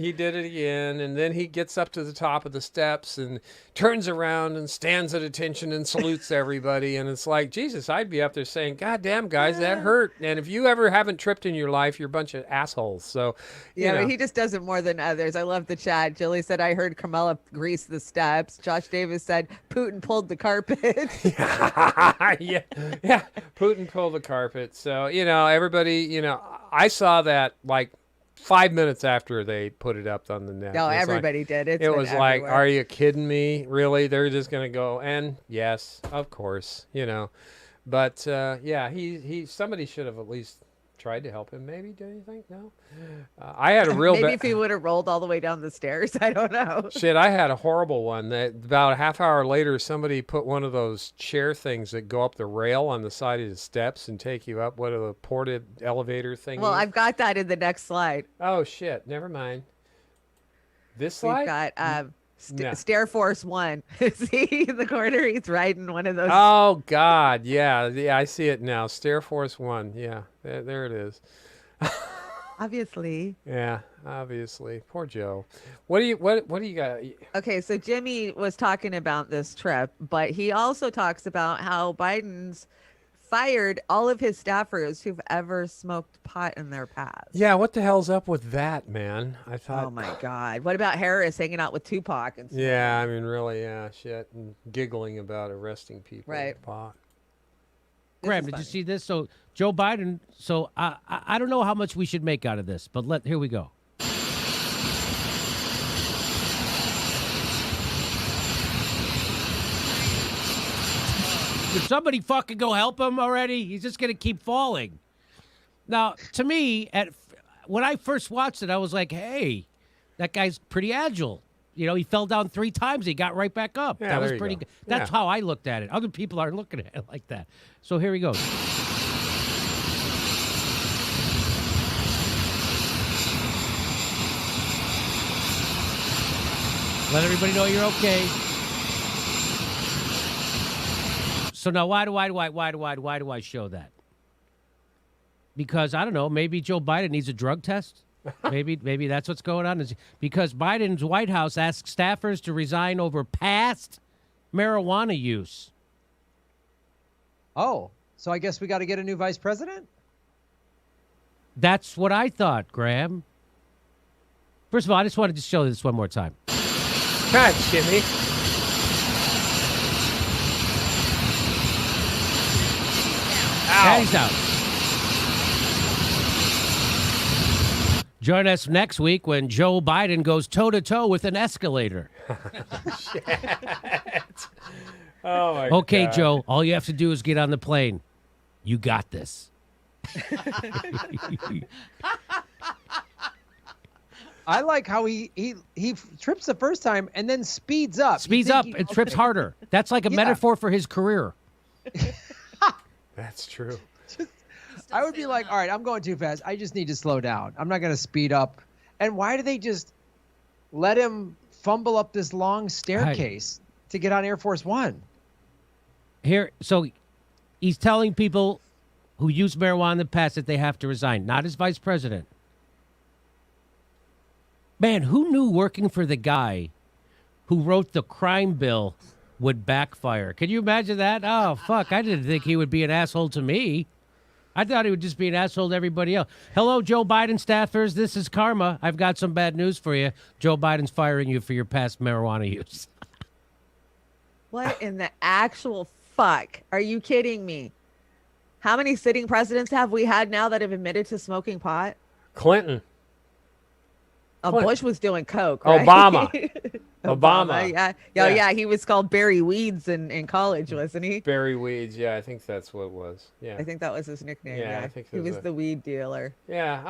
he did it again. And then he gets up to the top of the steps and turns around and stands at attention and salutes everybody. And it's like, Jesus, I'd be up there saying, God damn, guys, that hurt. And if you ever haven't tripped in your life, you're a bunch of assholes. So, But he just does it more than others. I love the chat. Jilly said, I heard Carmela grease the steps. Josh Davis said, Putin pulled the carpet. yeah. Putin pulled the carpet. So, everybody, I saw that like 5 minutes after they put it up on the net. No, It's everybody like, did. It was like, are you kidding me? Really? They're just going to go. And yes, of course, But somebody should have at least tried to help him. Maybe, do you think? No. I had a real maybe if he would have rolled all the way down the stairs. I don't know. Shit, I had a horrible one. That about a half hour later, somebody put one of those chair things that go up the rail on the side of the steps and take you up. What are the ported elevator thing? Well, I've got that in the next slide. Oh shit! Never mind. This slide. We've got No. Stair Force 1. See in the corner, he's riding one of those. Oh God, yeah, I see it now. Stair Force 1. Yeah, there it is. Obviously. Yeah, obviously. Poor Joe. What do you got? Okay, so Jimmy was talking about this trip, but he also talks about how Biden's fired all of his staffers who've ever smoked pot in their past. Yeah, what the hell's up with that, man? I thought. Oh my God. What about Harris hanging out with Tupac and stuff? Yeah, I mean, really, yeah, shit, and giggling about arresting people Right. with pot. Graham, did you see this? So Joe Biden. So I don't know how much we should make out of this, but here we go. Did somebody fucking go help him already? He's just gonna keep falling. Now, to me, when I first watched it, I was like, "Hey, that guy's pretty agile." He fell down 3 times. He got right back up. Yeah, that was there you pretty go. good. That's Yeah. how I looked at it. Other people aren't looking at it like that. So here he goes. Let everybody know you're okay. So now, why do I show that? Because I don't know. Maybe Joe Biden needs a drug test. Maybe that's what's going on. Is because Biden's White House asked staffers to resign over past marijuana use. Oh, so I guess we got to get a new vice president? That's what I thought, Graham. First of all, I just wanted to show this one more time. God, Jimmy. Daddy's out. Join us next week when Joe Biden goes toe-to-toe with an escalator. Oh, my Okay, God. Joe, all you have to do is get on the plane. You got this. I like how he trips the first time and then speeds up. Speeds up and trips harder. That's like a metaphor for his career. That's true. I would be like, all right, I'm going too fast. I just need to slow down. I'm not going to speed up. And why do they just let him fumble up this long staircase to get on Air Force One? So he's telling people who use marijuana in the past that they have to resign, not as vice president. Man, who knew working for the guy who wrote the crime bill would backfire? Can you imagine that? Oh, fuck. I didn't think he would be an asshole to me. I thought he would just be an asshole to everybody else. Hello, Joe Biden staffers. This is Karma. I've got some bad news for you. Joe Biden's firing you for your past marijuana use. What in the actual fuck? Are you kidding me? How many sitting presidents have we had now that have admitted to smoking pot? Clinton. Oh, Clinton. Bush was doing coke, right? Obama. Obama. Yeah. Yeah. Yeah. He was called Barry Weeds in college, wasn't he? Barry Weeds. Yeah, I think that's what it was. Yeah. I think that was his nickname. Yeah, Yeah. I think he there's was the weed dealer. Yeah,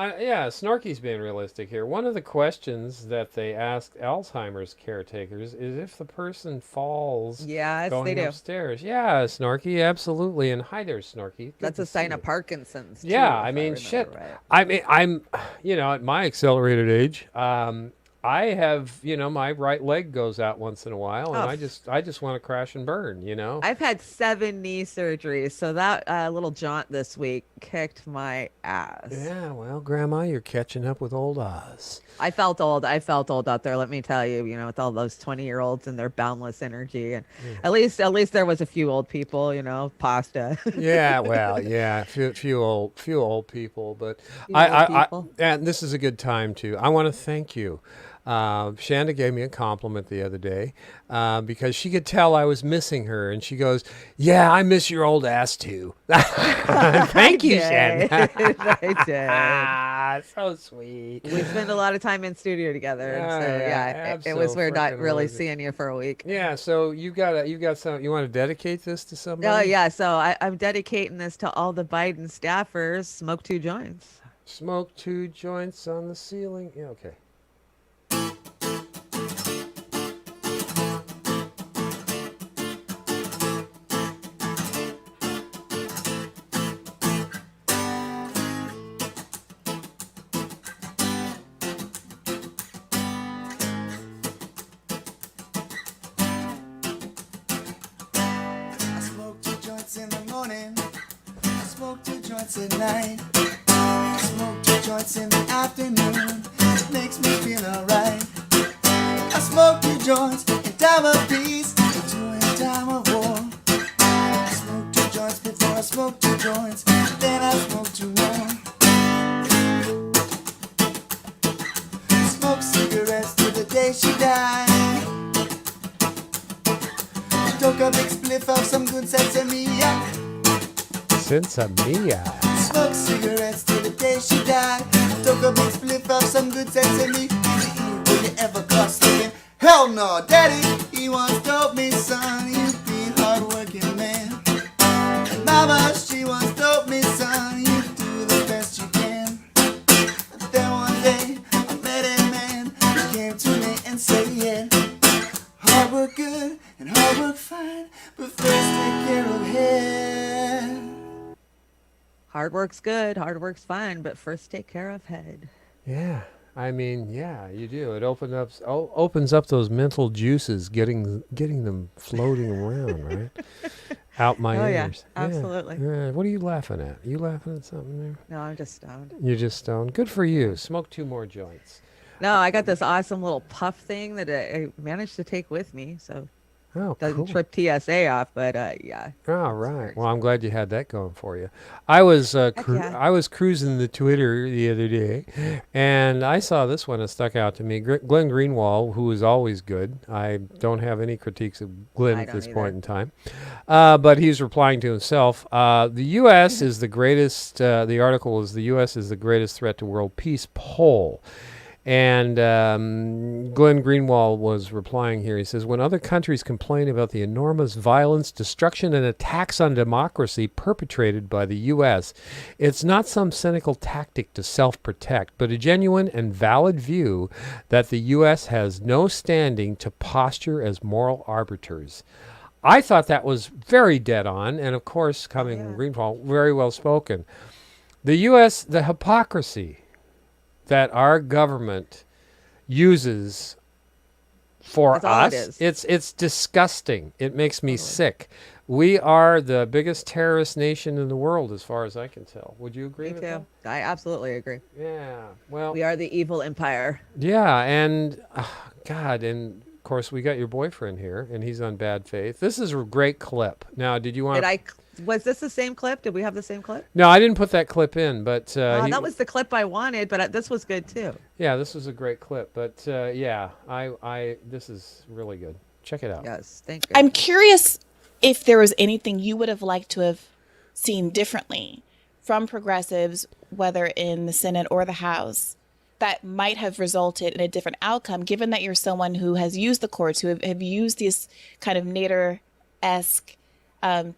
Snorky's being realistic here. One of the questions that they ask Alzheimer's caretakers is if the person falls Yes, going they do. upstairs. Yeah, Snorky, absolutely. And hi there, Snorky. Good That's to a sign see of you. Parkinson's. Too, Yeah, if I mean, remember shit. right. I mean, I'm, at my accelerated age, I have, my right leg goes out once in a while, and Oh. I just want to crash and burn, I've had 7 knee surgeries, so that little jaunt this week kicked my ass. Yeah, well, Grandma, you're catching up with old Oz. I felt old. I felt old out there. Let me tell you, with all those 20-year-olds and their boundless energy, and at least there was a few old people, pasta. Yeah, well, yeah, few old people, but Few old people. and this is a good time too. I want to thank you. Chanda gave me a compliment the other day because she could tell I was missing her, and she goes, "Yeah, I miss your old ass too." Thank you, Chanda. I did. So sweet. We spend a lot of time in studio together, and so it was weird not really seeing you for a week. Yeah, so you got some. You want to dedicate this to somebody? Oh yeah, so I'm dedicating this to all the Biden staffers. Smoke 2 joints. Smoke 2 joints on the ceiling. Yeah, okay. I smoke 2 joints in the morning. I smoke 2 joints at night. I smoke 2 joints in the afternoon. It makes me feel alright. I smoke 2 joints in time of peace, and 2 in time of war. I smoke 2 joints before I smoke 2 joints, then I smoke 2 more. Smoke cigarettes till the day she died. Took a big spliff of some good sesame. Sinsamia. Smoke cigarettes till the day she died. Took a big spliff of some good sesame. Will you ever caught slipping? Hell no, Daddy. He once told me, son, you be a hard-working man. And Mama, she once told me, son, you do the best you can. But then one day I met a man who came to me and said, yeah, hard work good and hard work fine, but first take care of head. Hard work's good, hard work's fine, but first take care of head. Yeah, I mean, yeah, you do. It opens up those mental juices, getting them floating around, right? Out my ears. Yeah, absolutely. Yeah. What are you laughing at? You laughing at something there? No, I'm just stoned. You're just stoned. Good for you. Smoke 2 more joints. No, I got this awesome little puff thing that I managed to take with me, so doesn't cool. trip TSA off, but yeah. Oh, right. Well, I'm glad you had that going for you. I was I was cruising the Twitter the other day, and I saw this one that stuck out to me. Glenn Greenwald, who is always good. I don't have any critiques of Glenn at this point in time, but he's replying to himself. The U.S. is the greatest. The article is the U.S. is the greatest threat to world peace poll. And Glenn Greenwald was replying here. He says, when other countries complain about the enormous violence, destruction, and attacks on democracy perpetrated by the U.S., it's not some cynical tactic to self-protect, but a genuine and valid view that the U.S. has no standing to posture as moral arbiters. I thought that was very dead on, and of course, coming from Greenwald, very well spoken. The U.S., the hypocrisy that our government uses for us, it's disgusting. It makes me sick. We are the biggest terrorist nation in the world, as far as I can tell. Would you agree Me with too. that? I absolutely agree. Yeah. Well, we are the evil empire. Yeah, and God, and of course we got your boyfriend here, and he's on bad faith. This is a great clip. Now, did you want? Was this the same clip? Did we have the same clip? No, I didn't put that clip in, but that was the clip I wanted, but this was good too. Yeah, this was a great clip, but yeah, this is really good. Check it out. Yes, thank you. I'm curious if there was anything you would have liked to have seen differently from progressives, whether in the Senate or the House, that might have resulted in a different outcome, given that you're someone who has used the courts, who have used these kind of Nader-esque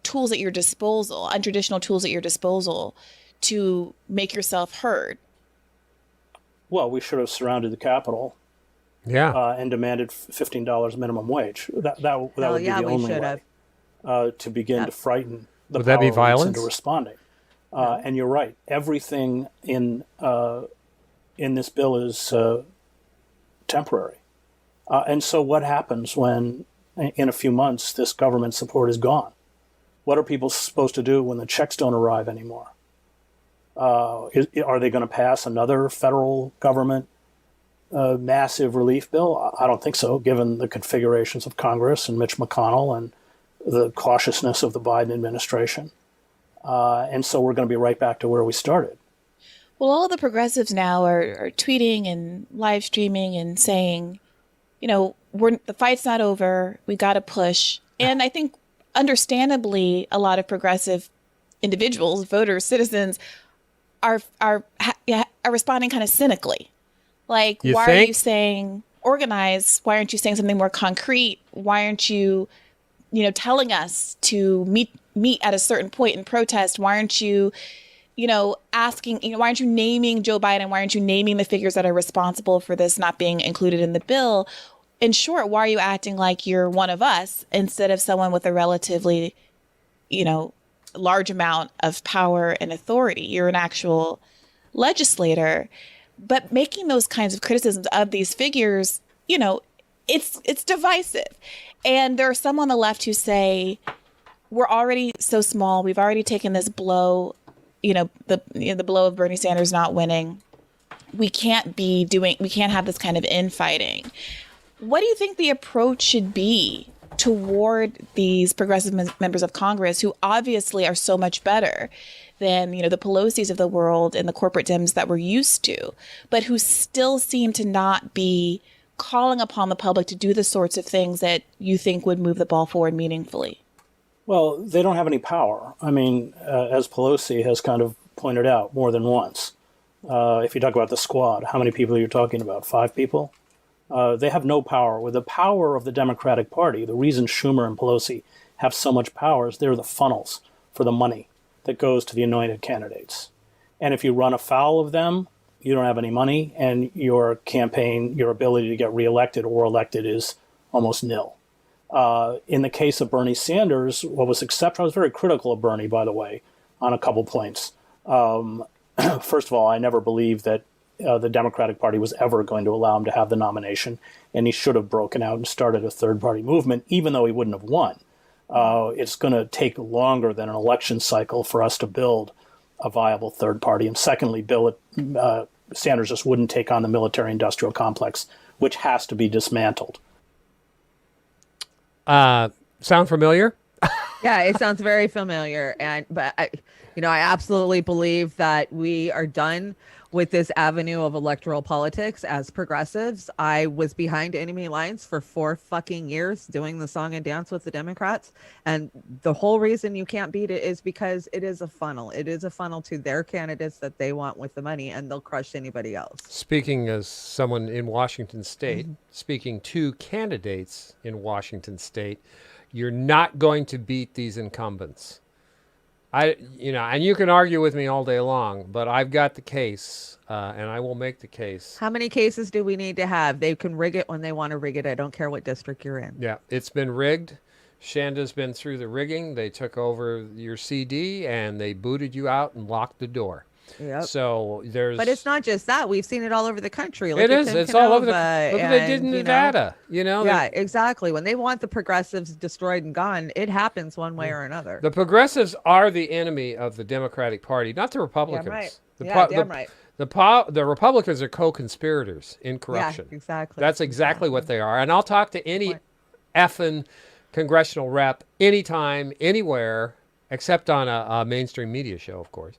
tools at your disposal, untraditional tools at your disposal to make yourself heard? Well, we should have surrounded the Capitol. Yeah. And demanded $15 minimum wage. That would be the only way to begin to frighten the Would that be power elites violence? into responding. And you're right. Everything in this bill is temporary. And so what happens when, in a few months, this government support is gone? What are people supposed to do when the checks don't arrive anymore? Are they going to pass another federal government massive relief bill? I don't think so, given the configurations of Congress and Mitch McConnell and the cautiousness of the Biden administration. And so we're going to be right back to where we started. Well, all the progressives now are tweeting and live streaming and saying, the fight's not over. We got to push. And I think, understandably, a lot of progressive individuals, voters, citizens are responding kind of cynically. Like, why are you saying organize? Why aren't you saying something more concrete? Why aren't you, telling us to meet at a certain point in protest? Why aren't you, asking, why aren't you naming Joe Biden? Why aren't you naming the figures that are responsible for this not being included in the bill? In short, why are you acting like you're one of us instead of someone with a relatively, large amount of power and authority? You're an actual legislator. But making those kinds of criticisms of these figures, it's divisive. And there are some on the left who say, we're already so small. We've already taken this blow, the blow of Bernie Sanders not winning. We can't have this kind of infighting. What do you think the approach should be toward these progressive members of Congress who obviously are so much better than, the Pelosi's of the world and the corporate Dems that we're used to, but who still seem to not be calling upon the public to do the sorts of things that you think would move the ball forward meaningfully? Well, they don't have any power. I mean, as Pelosi has kind of pointed out more than once, if you talk about the squad, how many people are you talking about? 5 people? They have no power. With the power of the Democratic Party, the reason Schumer and Pelosi have so much power is they're the funnels for the money that goes to the anointed candidates. And if you run afoul of them, you don't have any money, and your campaign, your ability to get reelected or elected is almost nil. In the case of Bernie Sanders, what was exceptional, I was very critical of Bernie, by the way, on a couple points. First of all, I never believed that the Democratic Party was ever going to allow him to have the nomination, and he should have broken out and started a third-party movement, even though he wouldn't have won. It's going to take longer than an election cycle for us to build a viable third party. And secondly, Sanders just wouldn't take on the military-industrial complex, which has to be dismantled. Sound familiar? Yeah, it sounds very familiar. But I absolutely believe that we are done with this avenue of electoral politics as progressives. I was behind enemy lines for 4 fucking years doing the song and dance with the Democrats. And the whole reason you can't beat it is because it is a funnel. It is a funnel to their candidates that they want with the money, and they'll crush anybody else. Speaking as someone in Washington State, speaking to candidates in Washington State, you're not going to beat these incumbents. And you can argue with me all day long, but I've got the case, and I will make the case. How many cases do we need to have? They can rig it when they want to rig it. I don't care what district you're in. Yeah, it's been rigged. Chanda's been through the rigging. They took over your CD, and they booted you out and locked the door. Yep. So there's. But it's not just that. We've seen it all over the country. Look it at is. Tim It's all over the. Canova Look what they did in Nevada. Yeah, exactly. When they want the progressives destroyed and gone, it happens one way or another. The progressives are the enemy of the Democratic Party, not the Republicans. Damn right. The Republicans are co-conspirators in corruption. Yeah, exactly. That's exactly what they are. And I'll talk to any effing congressional rep anytime, anywhere, except on a mainstream media show, of course.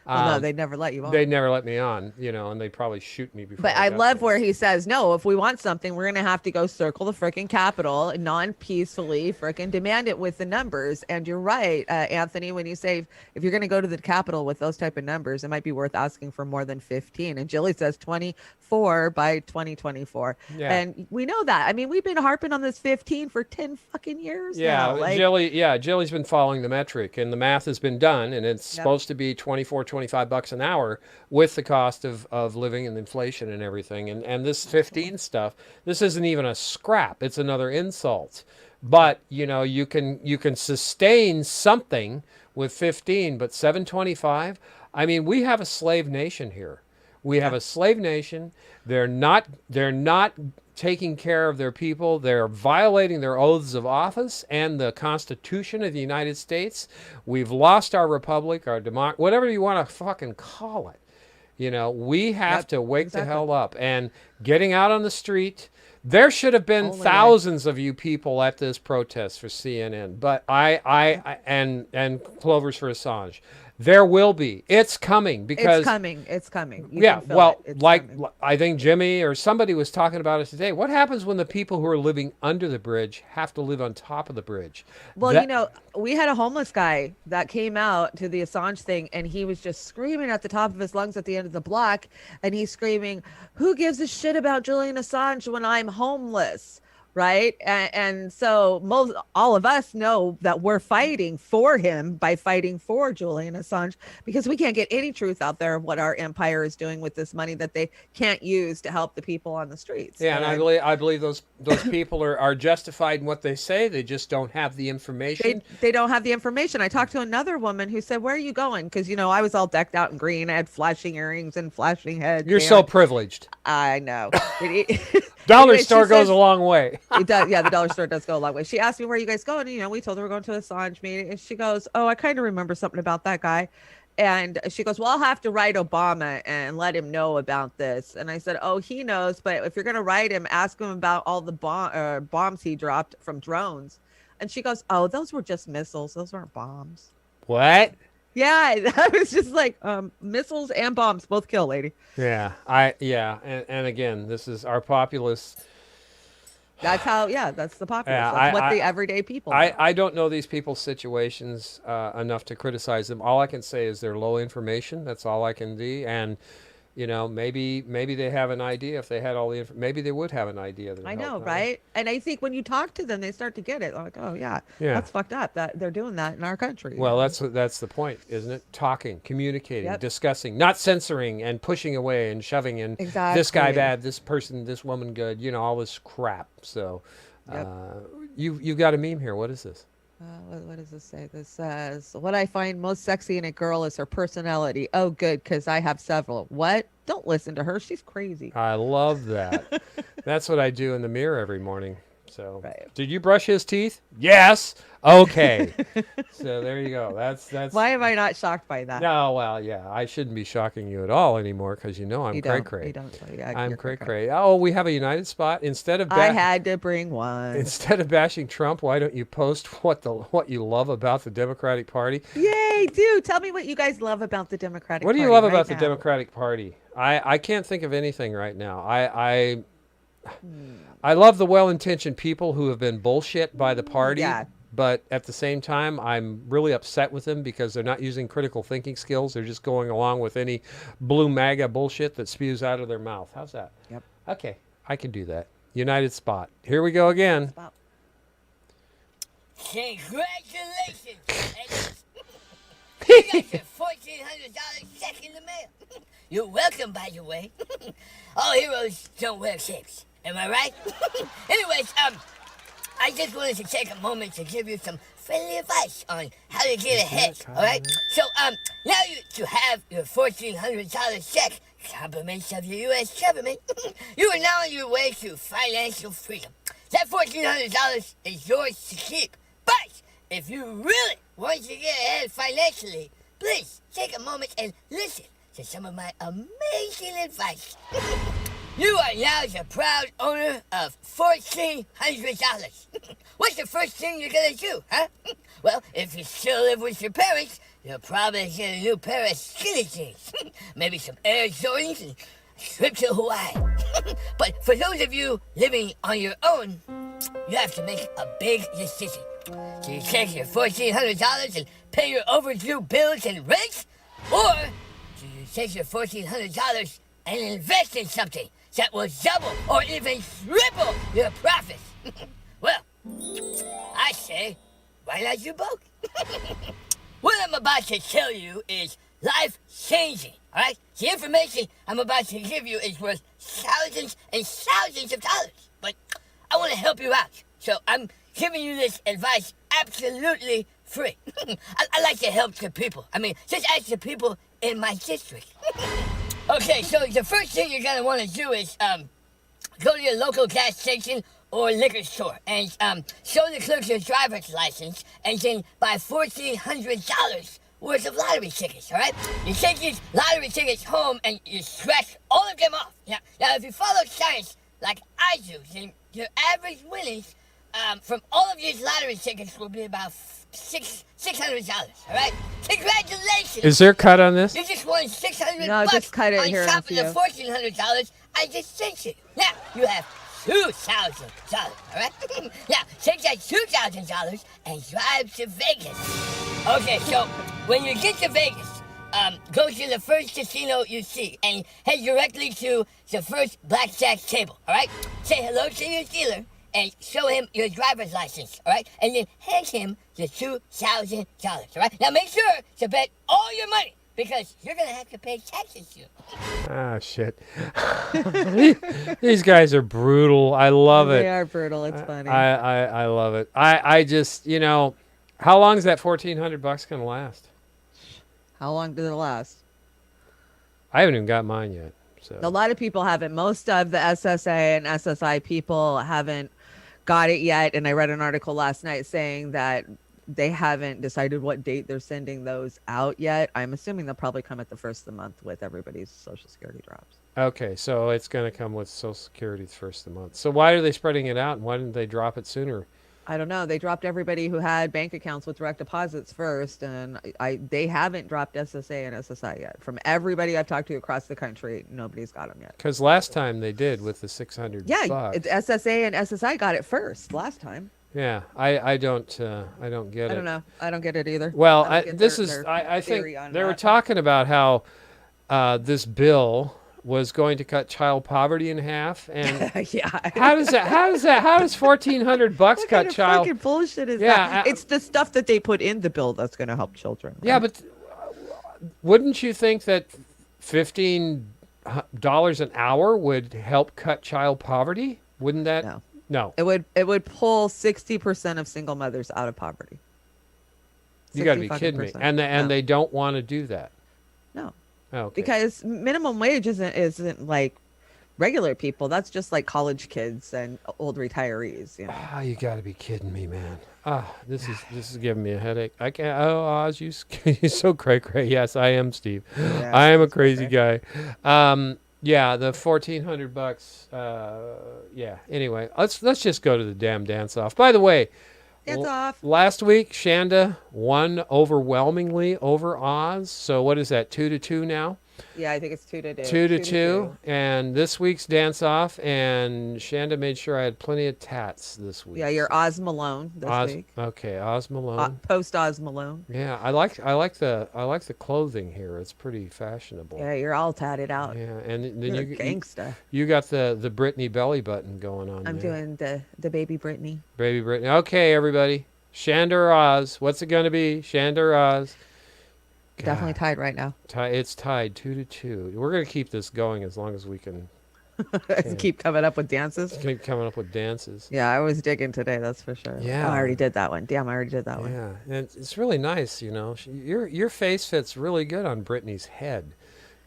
No, they'd never let you on. They'd never let me on, and they'd probably shoot me before. But I love where he says, no, if we want something, we're going to have to go circle the freaking Capitol non-peacefully, freaking demand it with the numbers. And you're right, Anthony, when you say if you're going to go to the Capitol with those type of numbers, it might be worth asking for more than 15. And Jilly says 20 4 by 2024. Yeah. And we know that. I mean, we've been harping on this 15 for 10 fucking years Yeah, now. Like, Jilly's been following the metric, and the math has been done, and it's Yep. supposed to be $25 an hour with the cost of living and inflation and everything. And this 15 stuff, this isn't even a scrap. It's another insult. But, you know, you can sustain something with 15, but 725, I mean, we have a slave nation here. We have a slave nation. They're not taking care of their people. They're violating their oaths of office and the Constitution of the United States. We've lost our republic, our democracy, whatever you want to fucking call it. You know, we have to wake the hell up. And getting out on the street, there should have been thousands of you people at this protest for CNN, but and Clovers for Assange. There will be. It's coming because it's coming. It's coming. You yeah, can feel well, it. It's like coming. I think Jimmy or somebody was talking about it today. What happens when the people who are living under the bridge have to live on top of the bridge? Well, you know, we had a homeless guy that came out to the Assange thing, and he was just screaming at the top of his lungs at the end of the block, and he's screaming, "Who gives a shit about Julian Assange when I'm homeless?" Right. And so all of us know that we're fighting for him by fighting for Julian Assange, because we can't get any truth out there of what our empire is doing with this money that they can't use to help the people on the streets. Yeah, and I believe those people are justified in what they say. They just don't have the information. They don't have the information. I talked to another woman who said, "Where are you going?" Because, you know, I was all decked out in green. I had flashing earrings and flashing head. You're so privileged. I know. Dollar Anyway, store she goes says- a long way. It does. Yeah, the dollar store does go a long way. She asked me, "Where are you guys going?" And, you know, we told her we're going to a Assange meeting. And she goes, "Oh, I kind of remember something about that guy." And she goes, "Well, I'll have to write Obama and let him know about this." And I said, "Oh, he knows. But if you're going to write him, ask him about all the bombs he dropped from drones." And she goes, "Oh, those were just missiles. Those weren't bombs." What? Yeah, I was just like, missiles and bombs both kill, lady. Yeah, and again, this is our populace. That's how. Yeah, that's the populace. Yeah, That's what the everyday people. I don't know these people's situations enough to criticize them. All I can say is they're low information. That's all I can do. And you know, maybe they have an idea. If they had all the maybe they would have an idea. That I know, right? And I think when you talk to them, they start to get it. Like, oh yeah, that's fucked up. That they're doing that in our country. Well, that's the point, isn't it? Talking, communicating, Yep. discussing, not censoring and pushing away and shoving in. Exactly. This guy bad, this person, this woman good. You know, all this crap. So, you've got a meme here. What is this? What does this say? This says, "What I find most sexy in a girl is her personality." Oh, good, because I have several. What? Don't listen to her. She's crazy. I love that. That's what I do in the mirror every morning. So, did you brush his teeth? Yes. Okay. So there you go. That's. Why am I not shocked by that? No, well, yeah, I shouldn't be shocking you at all anymore because you know I'm cray cray. You don't. Yeah, I'm you're cray cray. Oh, we have a United spot instead of. I had to bring one. Instead of bashing Trump, why don't you post what you love about the Democratic Party? Yay, dude! Tell me what you guys love about the Democratic What Party. do you love right about the now. Democratic Party? I can't think of anything right now. I love the well-intentioned people who have been bullshit by the party. Yeah. But at the same time, I'm really upset with them because they're not using critical thinking skills. They're just going along with any blue MAGA bullshit that spews out of their mouth. How's that? Yep. Okay, I can do that. United spot. Here we go again. Congratulations! You got your $1,400 check in the mail. You're welcome, by the way. All heroes don't wear capes. Am I right? Anyways, I just wanted to take a moment to give you some friendly advice on how to get ahead, all right? So, now you have your $1,400 check, compliments of the U.S. government, you are now on your way to financial freedom. That $1,400 is yours to keep. But if you really want to get ahead financially, please take a moment and listen to some of my amazing advice. You are now the proud owner of $1,400. What's the first thing you're gonna do, huh? Well, if you still live with your parents, you'll probably get a new pair of skinny jeans, maybe some Air Jordans, and a trip to Hawaii. But for those of you living on your own, you have to make a big decision. Do you take your $1,400 and pay your overdue bills and rent? Or do you take your $1,400 and invest in something that will double or even triple your profits. Well, I say, why not you both? What I'm about to tell you is life-changing, all right? The information I'm about to give you is worth thousands and thousands of dollars, but I want to help you out, so I'm giving you this advice absolutely free. I like to help the people. I mean, just ask the people in my district. Okay, so the first thing you're gonna want to do is go to your local gas station or liquor store and show the clerk your driver's license and then buy $1,400 worth of lottery tickets, all right? You take these lottery tickets home and you scratch all of them off. Now if you follow science like I do, then your average winnings from all of these lottery tickets will be about $600, all right? Congratulations! Is there a cut on this? You just won $600 No, just cut it on here in top a of the few. $1,400 I just sent you. Now you have $2,000, all right? Now take that $2,000 and drive to Vegas. Okay, so when you get to Vegas, go to the first casino you see and head directly to the first blackjack table, all right? Say hello to your dealer and show him your driver's license, all right? And then hand him the $2,000, all right? Now make sure to bet all your money because you're gonna have to pay taxes soon. Ah, shit. These guys are brutal. I love it. They are brutal. It's funny. I love it. I just, how long is that $1,400 going to last? How long did it last? I haven't even got mine yet. So A lot of people haven't. Most of the SSA and SSI people haven't got it yet. And I read an article last night saying that they haven't decided what date they're sending those out yet. I'm assuming they'll probably come at the first of the month with everybody's Social Security drops. Okay, so it's going to come with Social Security the first of the month. So why are they spreading it out, and why didn't they drop it sooner? I don't know. They dropped everybody who had bank accounts with direct deposits first, and they haven't dropped SSA and SSI yet. From everybody I've talked to across the country, nobody's got them yet. Because last time they did with the $600. Yeah, SSA and SSI got it first last time. Yeah, I don't get it. I don't know. I don't get it either. Well, I think they were talking about how this bill was going to cut child poverty in half, and yeah. How does $1,400 cut child? Fucking bullshit is Yeah, that? It's the stuff that they put in the bill that's going to help children. Right? Yeah, but wouldn't you think that $15 an hour would help cut child poverty? Wouldn't that? No. It would pull 60% of single mothers out of poverty. You got to be kidding me. And they don't want to do that. No. Okay. Because minimum wage isn't like regular people. That's just like college kids and old retirees. You know? Ah, you got to be kidding me, man. This is giving me a headache. I can't. Oh, Oz, you're so cray. Yes, I am, Steve. Yeah, I am a crazy guy. Yeah, the $1,400. Yeah. Anyway, let's just go to the damn dance off. By the way, dance off. Last week, Chanda won overwhelmingly over Oz. So what is that? 2-2 now. Yeah, I think it's 2-2. 2-2. And this week's dance off, and Chanda made sure I had plenty of tats this week. Yeah, you're Oz Malone this week. Okay, Oz Malone. Post Oz Malone. Yeah, I like the clothing here. It's pretty fashionable. Yeah, you're all tatted out. Yeah, and then you're a gangsta. You got the Britney belly button going on. I'm doing the baby Britney. Baby Britney. Okay, everybody. Chanda or Oz? What's it going to be? Chanda or Oz? God. Definitely tied right now. It's tied 2-2. We're going to keep this going as long as we can. Keep coming up with dances. Keep coming up with dances. Yeah, I was digging today. That's for sure. Yeah, I already did that one. Damn, I already did that one. Yeah, and it's really nice. Your face fits really good on Britney's head.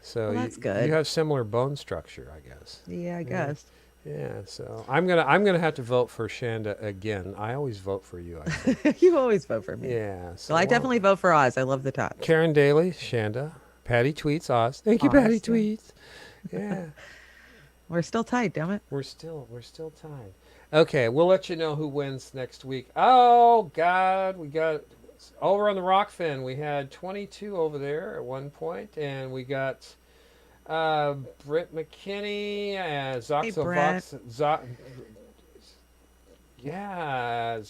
So that's good. You have similar bone structure, I guess. Yeah, I guess. Yeah, so I'm gonna have to vote for Chanda again. I always vote for you. I think. You always vote for me. Yeah. So well, I definitely vote for Oz. I love the top. Karen Daly, Chanda, Patty Tweets, Oz. Thank you, Patty Tweets. Yeah. We're still tied, damn it. We're still tied. Okay, we'll let you know who wins next week. Oh God, we got over on the Rockfin. We had 22 over there at one point, and we got. Britt McKinney, Zoxovox,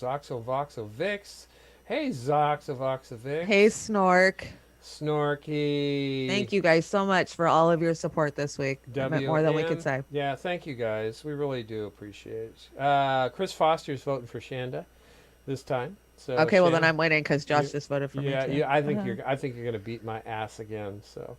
Zoxovoxovix. Hey, Zoxovoxovix. Hey, Snork. Snorky. Thank you guys so much for all of your support this week. It meant more than we could say. Yeah, thank you guys. We really do appreciate it. Chris Foster's voting for Chanda this time. So Okay, well then Chanda, I'm winning because Josh just voted for me too. Yeah, I think I think you're gonna beat my ass again. So.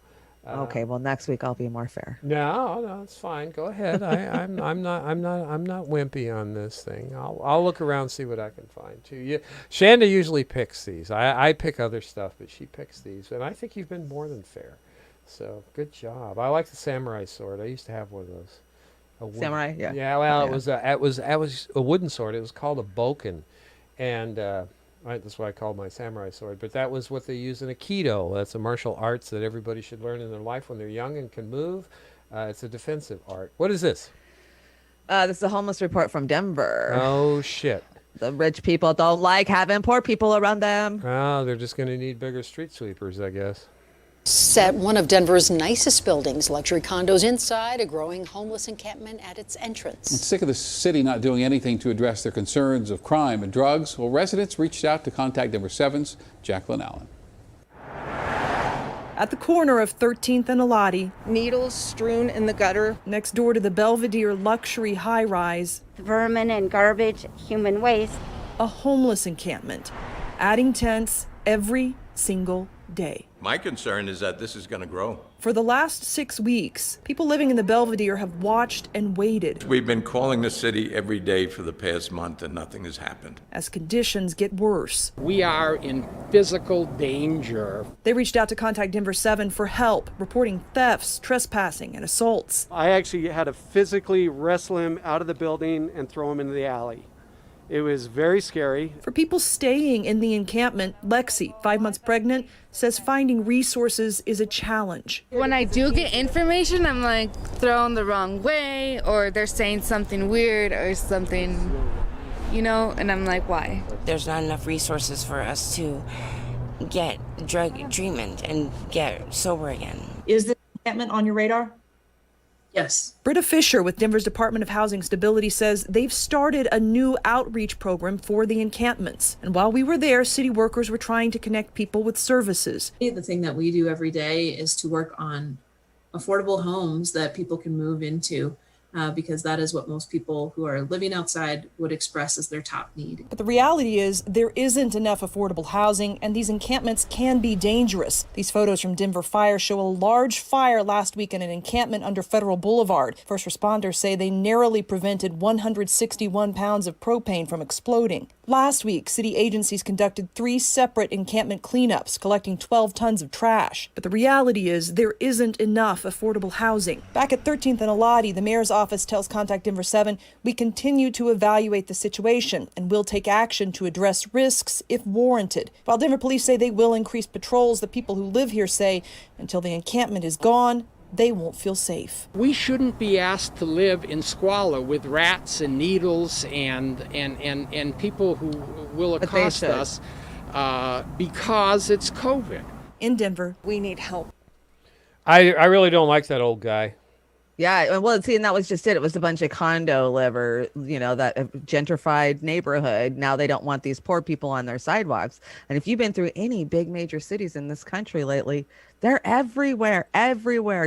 Okay, well next week I'll be more fair. No, it's fine. Go ahead. I'm not wimpy on this thing. I'll look around, see what I can find too. Chanda usually picks these. I pick other stuff, but she picks these, and I think you've been more than fair. So good job. I like the samurai sword. I used to have one of those. Samurai, yeah. Yeah. Well, Oh, it was a wooden sword. It was called a bokken, and that's why I called my samurai sword. But that was what they use in Aikido. That's a martial arts that everybody should learn in their life when they're young and can move. It's a defensive art. What is this? This is a homeless report from Denver. Oh, shit. The rich people don't like having poor people around them. Oh, they're just going to need bigger street sweepers, I guess. Set one of Denver's nicest buildings, luxury condos inside, a growing homeless encampment at its entrance. Sick of the city not doing anything to address their concerns of crime and drugs, well, residents reached out to contact Denver 7's Jacqueline Allen. At the corner of 13th and Elati, needles strewn in the gutter next door to the Belvedere luxury high-rise. Vermin and garbage, human waste. A homeless encampment, adding tents every single day. My concern is that this is going to grow. For the last 6 weeks, people living in the Belvedere have watched and waited. We've been calling the city every day for the past month and nothing has happened. As conditions get worse. We are in physical danger. They reached out to contact Denver 7 for help, reporting thefts, trespassing, and assaults. I actually had to physically wrestle him out of the building and throw him into the alley. It was very scary. For people staying in the encampment, Lexi, 5 months pregnant, says finding resources is a challenge. When I do get information, I'm like thrown the wrong way, or they're saying something weird or something, and I'm like, why? There's not enough resources for us to get drug treatment and get sober again. Is this encampment on your radar? Yes. Britta Fisher with Denver's Department of Housing Stability says they've started a new outreach program for the encampments. And while we were there, city workers were trying to connect people with services. The thing that we do every day is to work on affordable homes that people can move into, because that is what most people who are living outside would express as their top need. But the reality is there isn't enough affordable housing, and these encampments can be dangerous. These photos from Denver Fire show a large fire last week in an encampment under Federal Boulevard. First responders say they narrowly prevented 161 pounds of propane from exploding. Last week, city agencies conducted 3 separate encampment cleanups, collecting 12 tons of trash. But the reality is there isn't enough affordable housing. Back at 13th and Elati, the mayor's office tells Contact Denver 7, we continue to evaluate the situation and will take action to address risks if warranted. While Denver police say they will increase patrols, the people who live here say until the encampment is gone, they won't feel safe. We shouldn't be asked to live in squalor with rats and needles and people who will accost us because it's COVID. In Denver, we need help. I really don't like that old guy. Yeah, well, see, and that was just it. It was a bunch of condo livers, that gentrified neighborhood. Now they don't want these poor people on their sidewalks. And if you've been through any big major cities in this country lately, they're everywhere,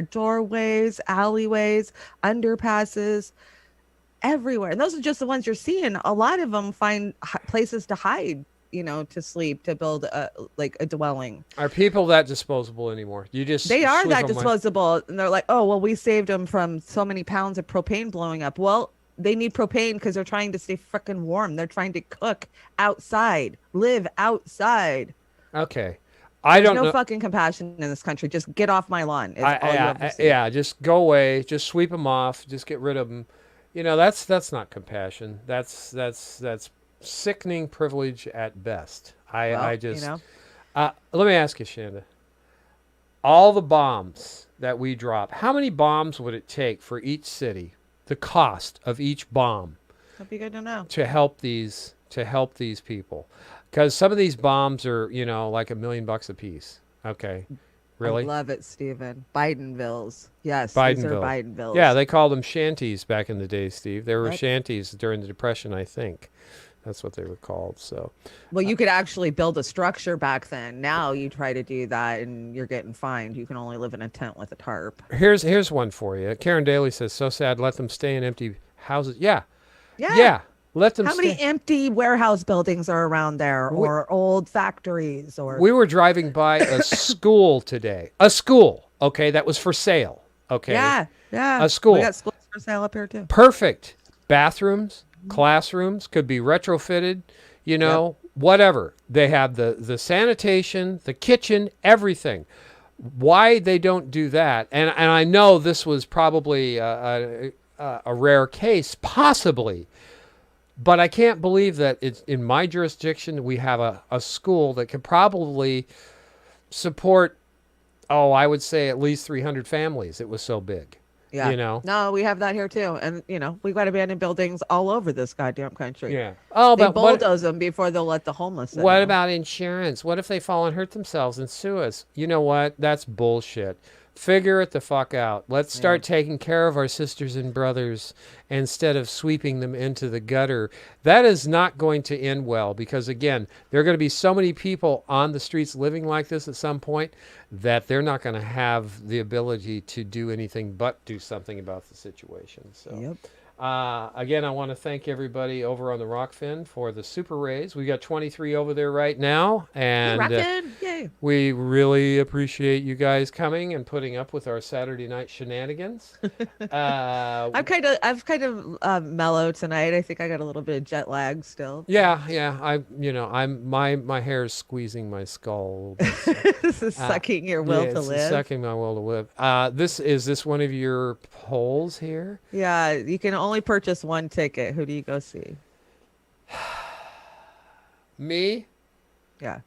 doorways, alleyways, underpasses, everywhere. And those are just the ones you're seeing. A lot of them find places to hide, to sleep, to build a dwelling. Are people that disposable anymore? They are that disposable, and they're like, oh, well, we saved them from so many pounds of propane blowing up. Well, they need propane because they're trying to stay freaking warm. They're trying to cook outside, live outside. Okay. There's no fucking compassion in this country. Just get off my lawn. Just go away. Just sweep them off. Just get rid of them. That's not compassion. That's sickening privilege at best. Let me ask you, Chanda. All the bombs that we drop, how many bombs would it take for each city, the cost of each bomb? That'd be good to know. To help these people. Because some of these bombs are, like $1 million a piece. Okay. Really? I love it, Stephen. Bidenvilles. Yes, Bidenville. These are Bidenvilles. Yeah, they called them shanties back in the day, Steve. There were What? shanties during the Depression, I think. That's what they were called. So, Well, you could actually build a structure back then. Now you try to do that and you're getting fined. You can only live in a tent with a tarp. here's one for you. Karen Daly says, "So sad. Let them stay in empty houses." Yeah. Let them. How many empty warehouse buildings are around there, or old factories, or? We were driving by a school today. A school, okay, that was for sale. Okay. Yeah. A school. We got schools for sale up here too. Perfect. Bathrooms, classrooms, could be retrofitted, whatever. They have the sanitation, the kitchen, everything. Why they don't do that, and I know this was probably a rare case, possibly, but I can't believe that it's in my jurisdiction we have a school that could probably support, I would say at least 300 families. It was so big. Yeah. No, we have that here too. And, we've got abandoned buildings all over this goddamn country. Yeah. They bulldoze them before they'll let the homeless in. What about insurance? What if they fall and hurt themselves and sue us? You know what? That's bullshit. Figure it the fuck out. Let's start taking care of our sisters and brothers instead of sweeping them into the gutter. That is not going to end well because, again, there are going to be so many people on the streets living like this at some point that they're not going to have the ability to do anything but do something about the situation. So, again, I want to thank everybody over on the Rockfin for the super raise. We got 23 over there right now, and Yay. we really appreciate you guys coming and putting up with our Saturday night shenanigans. I've kind of mellowed tonight. I think I got a little bit of jet lag still. Yeah. My hair is squeezing my skull. A little bit, so. This is sucking your will to live. It's sucking my will to live. Is this one of your polls here? Yeah, you can only purchase one ticket. Who do you go see? Me? Yeah.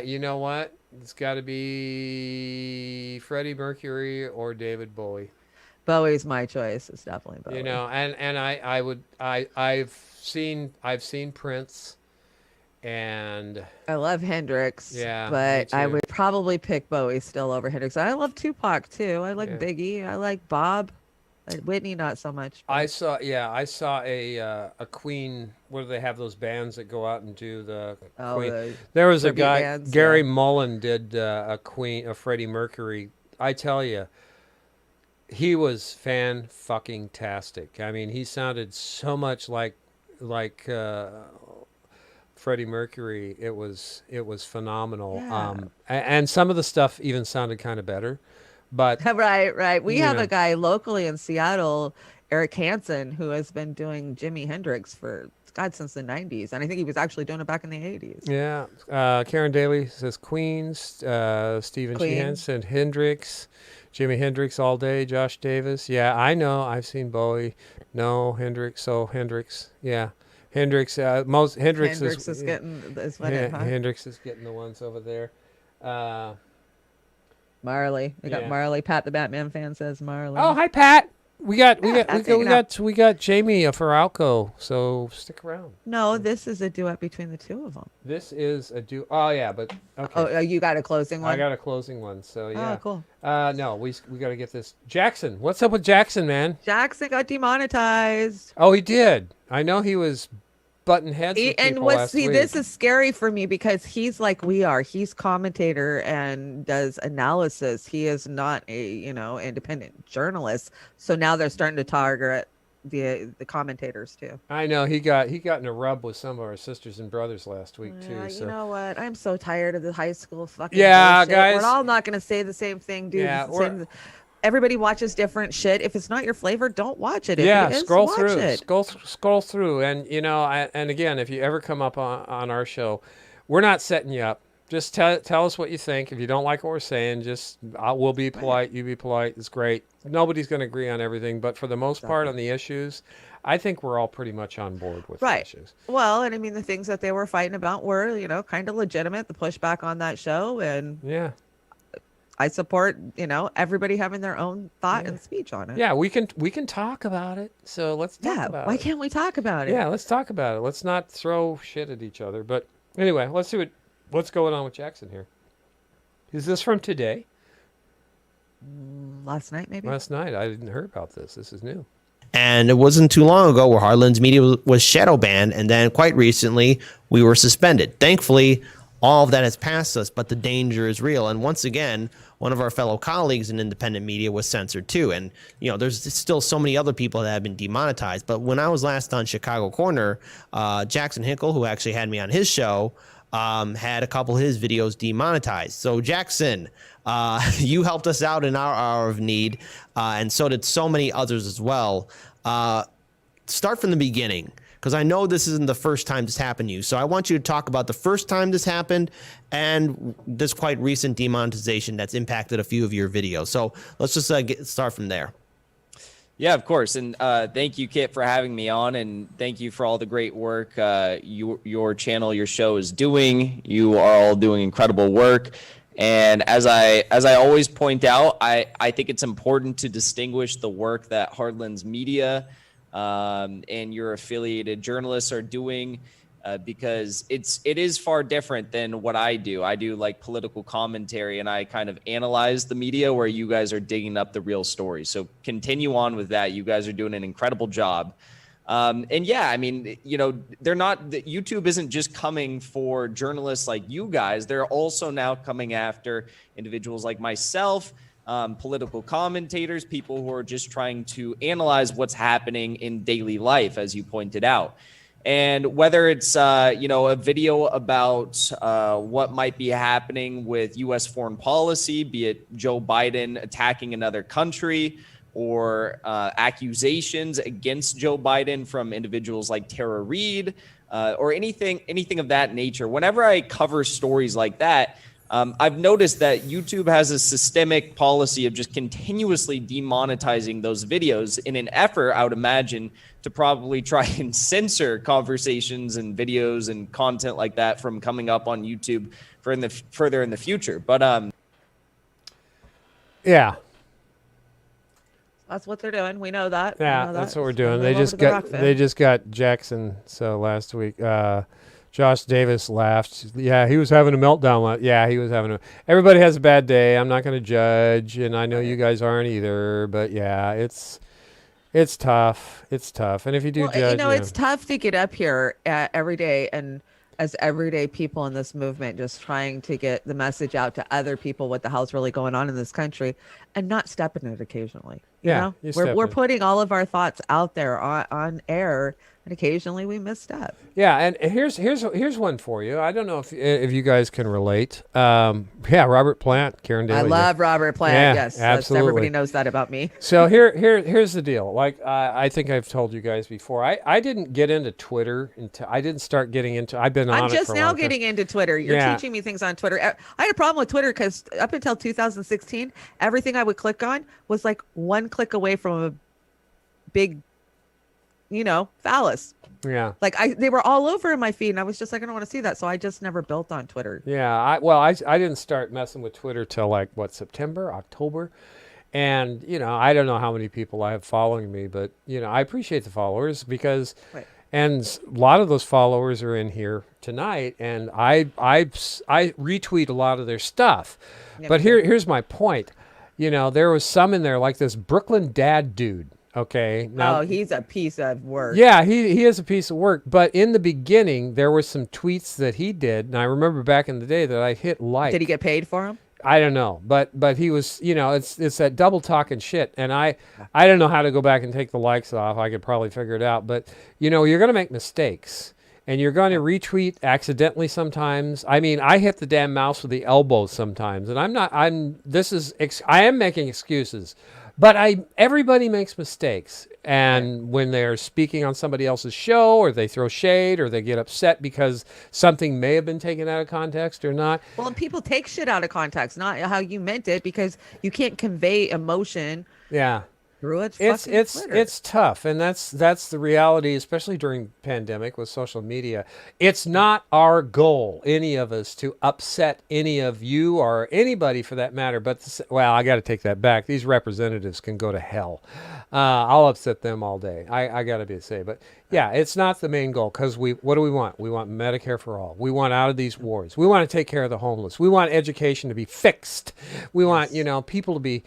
You know what? It's got to be Freddie Mercury or David Bowie. Bowie's my choice. It's definitely Bowie. I've seen Prince, and I love Hendrix. Yeah, but I would probably pick Bowie still over Hendrix. I love Tupac too. I like Biggie. I like Bob. Whitney, not so much. I saw a Queen. What do they have? Those bands that go out and do the Queen. There was a guy, bands, Gary Mullen, did a Freddie Mercury. I tell you, he was fan-fucking-tastic. I mean, he sounded so much like Freddie Mercury. It was phenomenal. Yeah. And some of the stuff even sounded kind of better. But right. We have a guy locally in Seattle, Eric Hansen, who has been doing Jimi Hendrix since the 90s. And I think he was actually doing it back in the 80s. Yeah. Karen Daly says Queens, Stephen Sheehan said Hendrix, Jimi Hendrix all day, Josh Davis. Yeah, I know. I've seen Bowie. No, Hendrix. So Hendrix. Yeah. Hendrix. Hendrix is getting this one. Hendrix is getting the ones over there. Marley. We got Marley. Pat the Batman fan says Marley. Oh, hi Pat. We got Jamie Faralco, so stick around. No, this is a duet between the two of them. This is a duet. Oh yeah, but okay. Oh, you got a closing one? I got a closing one. So yeah. Oh, cool. No, we got to get this. Jackson, what's up with Jackson, man? Jackson got demonetized. Oh, he did. I know he was butting heads with people last week. This is scary for me because he's like we are. He's commentator and does analysis. He is not a independent journalist. So now they're starting to target the commentators too. I know he got in a rub with some of our sisters and brothers last week too. So. You know what? I'm so tired of the high school fucking bullshit. Guys. We're all not going to say the same thing, dude. Yeah, everybody watches different shit. If it's not your flavor, don't watch it. If it is, scroll watch through. It. Scroll through, and and again, if you ever come up on our show, we're not setting you up. Just tell us what you think. If you don't like what we're saying, we'll be polite. You be polite. It's great. Nobody's going to agree on everything, but for the most part on the issues, I think we're all pretty much on board with the issues. Well, and I mean the things that they were fighting about were kind of legitimate. The pushback on that show, and I support, everybody having their own thought and speech on it. Yeah, we can talk about it. So let's talk about it. Why can't we talk about it? Yeah, let's talk about it. Let's not throw shit at each other. But anyway, let's see what's going on with Jackson here. Is this from today? Last night, maybe? Last night. I didn't hear about this. This is new. And it wasn't too long ago where Heartland's Media was shadow banned, and then quite recently we were suspended. Thankfully, all of that has passed us, but the danger is real. And once again, one of our fellow colleagues in independent media was censored too. And, there's still so many other people that have been demonetized. But when I was last on Chicago Corner, Jackson Hinkle, who actually had me on his show, had a couple of his videos demonetized. So Jackson, you helped us out in our hour of need, and so did so many others as well. Start from the beginning, because I know this isn't the first time this happened to you. So I want you to talk about the first time this happened and this quite recent demonetization that's impacted a few of your videos. So let's just start from there. Yeah, of course. And thank you, Kit, for having me on. And thank you for all the great work your channel, your show is doing. You are all doing incredible work. And as I always point out, I think it's important to distinguish the work that Heartland's Media and your affiliated journalists are doing, because it is far different than what I do. I do like political commentary, and I kind of analyze the media, where you guys are digging up the real story. So continue on with that. You guys are doing an incredible job. And yeah, I mean, YouTube isn't just coming for journalists like you guys. They're also now coming after individuals like myself, political commentators, people who are just trying to analyze what's happening in daily life, as you pointed out. And whether it's, a video about what might be happening with U.S. foreign policy, be it Joe Biden attacking another country, or accusations against Joe Biden from individuals like Tara Reid, or anything of that nature. Whenever I cover stories like that, I've noticed that YouTube has a systemic policy of just continuously demonetizing those videos in an effort, I would imagine, to probably try and censor conversations and videos and content like that from coming up on YouTube further in the future. But yeah. That's what they're doing. We know that. Yeah, that's what we're doing. They just got Jackson. So last week, Josh Davis laughed. Yeah, he was having a meltdown. Yeah, he was having everybody has a bad day. I'm not going to judge, and I know you guys aren't either. But yeah, it's tough. It's tough. And if you do judge, it's tough to get up here every day and as everyday people in this movement, just trying to get the message out to other people what the hell's really going on in this country, and not step in it occasionally. We're putting all of our thoughts out there on air, and occasionally we misstep. Yeah, and here's one for you. I don't know if you guys can relate. Robert Plant, Karen Daly. I love Robert Plant. Yeah, yes, absolutely. Everybody knows that about me. So here's the deal. Like I think I've told you guys before. I didn't get into Twitter until I didn't start getting into. I've been on it for a long time. I'm just now getting into Twitter. You're teaching me things on Twitter. I had a problem with Twitter because up until 2016, everything I would click on was like one click away from a big, phallus. Yeah. Like they were all over in my feed, and I was just like, I don't want to see that. So I just never built on Twitter. Yeah. I didn't start messing with Twitter till like September, October. And, I don't know how many people I have following me, but, I appreciate the followers because, and a lot of those followers are in here tonight, and I retweet a lot of their stuff. Yeah, but here's my point. There was some in there like this Brooklyn Dad dude. Okay. Now, he's a piece of work. Yeah, he is a piece of work. But in the beginning, there were some tweets that he did, and I remember back in the day that I hit like. Did he get paid for them? I don't know, but he was, it's that double talking shit, and I don't know how to go back and take the likes off. I could probably figure it out, but you're going to make mistakes. And you're going to retweet accidentally sometimes. I mean, I hit the damn mouse with the elbow sometimes, and I am making excuses, but everybody makes mistakes. And when they're speaking on somebody else's show, or they throw shade, or they get upset because something may have been taken out of context or not. Well, and people take shit out of context, not how you meant it, because you can't convey emotion. Yeah. It's tough, and that's the reality, especially during pandemic with social media. It's not our goal, any of us, to upset any of you or anybody for that matter. But I got to take that back. These representatives can go to hell. I'll upset them all day. I got to say, but yeah, it's not the main goal, because what do we want? We want Medicare for all. We want out of these wars. We want to take care of the homeless. We want education to be fixed. We want people to be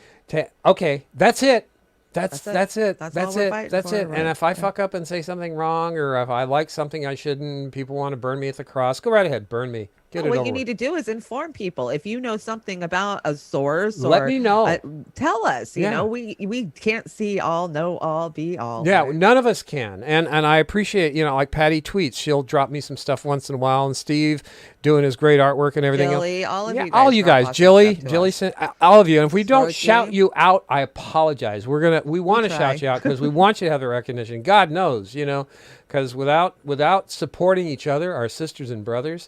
okay. That's it. That's it. That's That's all we're it. fighting That's for, it. right? And if I fuck up and say something wrong, or if I like something I shouldn't, people want to burn me at the cross, go right ahead, burn me. Get it what over you with. need to do is inform people. If you know something about a source, Let or me know. Tell us. You Yeah. know, we can't see all, know all, be all. Yeah, right? none of us can. And I appreciate, like Patty tweets. She'll drop me some stuff once in a while. And Steve doing his great artwork and everything Jilly, else. all of Yeah, you guys all you drop guys. awesome Jilly, stuff to Jilly, us. sent, all of you. And if we don't Sorky. shout you out, I apologize. We want to try. shout you out because we want you to have the recognition. God knows, because without supporting each other, our sisters and brothers,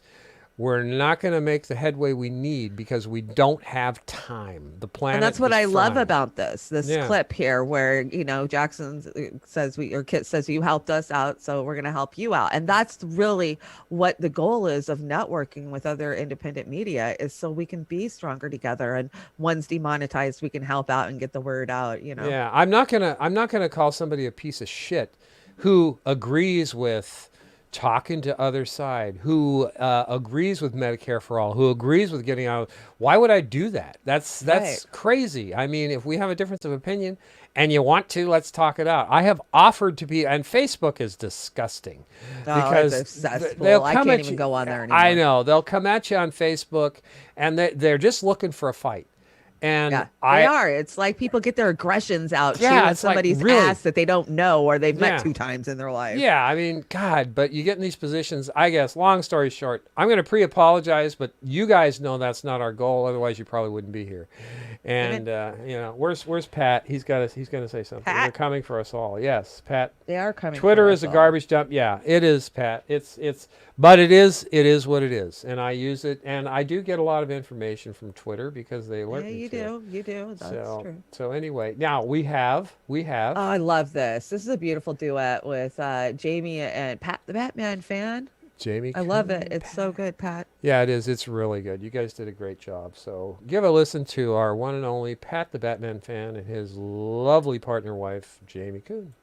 we're not going to make the headway we need because we don't have time. The planet. And that's what is I love frying. about this Yeah. clip here, where Jackson says Kit says you helped us out, so we're gonna help you out, and that's really what the goal is of networking with other independent media, is so we can be stronger together. And one's demonetized, we can help out and get the word out. Yeah, I'm not gonna call somebody a piece of shit who agrees with talking to other side, who agrees with Medicare for all, who agrees with getting out. Why would I do that? That's Right. crazy. I mean, if we have a difference of opinion and you want to, let's talk it out. I have offered to be, and Facebook is disgusting because it's a cesspool. they'll I come can't at even you. go on there anymore. I know they'll come at you on Facebook, and they're just looking for a fight. And Yeah, they are. It's like people get their aggressions out Yeah, chewing it's like, somebody's really? ass that they don't know or they've Yeah. met 2 times in their life. Yeah, I mean, God, but you get in these positions, I guess, long story short, I'm going to pre-apologize, but you guys know that's not our goal. Otherwise, you probably wouldn't be here. And, where's Pat? He's going to say something. Pat? They're coming for us all. Yes, Pat. They are coming. Twitter for is us a all. garbage dump. Yeah, it is, Pat. But it is what it is. And I use it, and I do get a lot of information from Twitter because they alert Yeah, me you to it. do. You do. That's true. So anyway, now we have. Oh, I love this. This is a beautiful duet with Jamie and Pat, the Batman fan. Jamie. I love it. It's so good, Pat. Yeah, it is. It's really good. You guys did a great job. So give a listen to our one and only Pat the Batman fan and his lovely partner wife, Jamie Kuhn.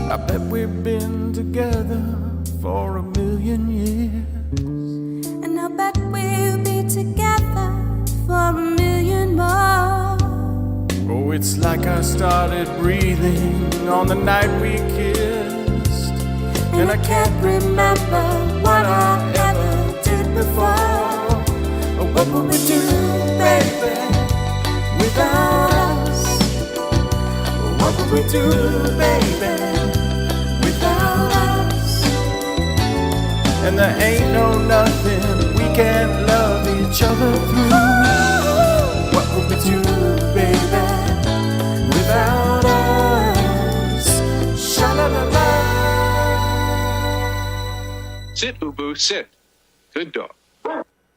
I bet we've been together for 1,000,000 years. And I bet we'll be together for 1,000,000 more. Oh, it's like I started breathing on the night we kissed. And I can't remember what I ever did before. Oh, what will we do, baby, without us? What will we do, baby, without us? And there ain't no nothing we can't love each other through. What will we do, baby, without us? Sha-la-la-la. Sit, Ubu, sit. Good dog.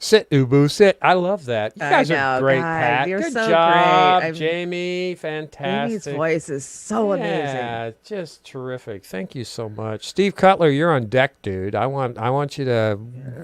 Sit, Ubu, sit. I love that. You I guys know, are great, God, Pat. you're Good so job, great. Jamie. Fantastic. Jamie's voice is so amazing. Yeah, just terrific. Thank you so much, Steve Cutler. You're on deck, dude. I want you to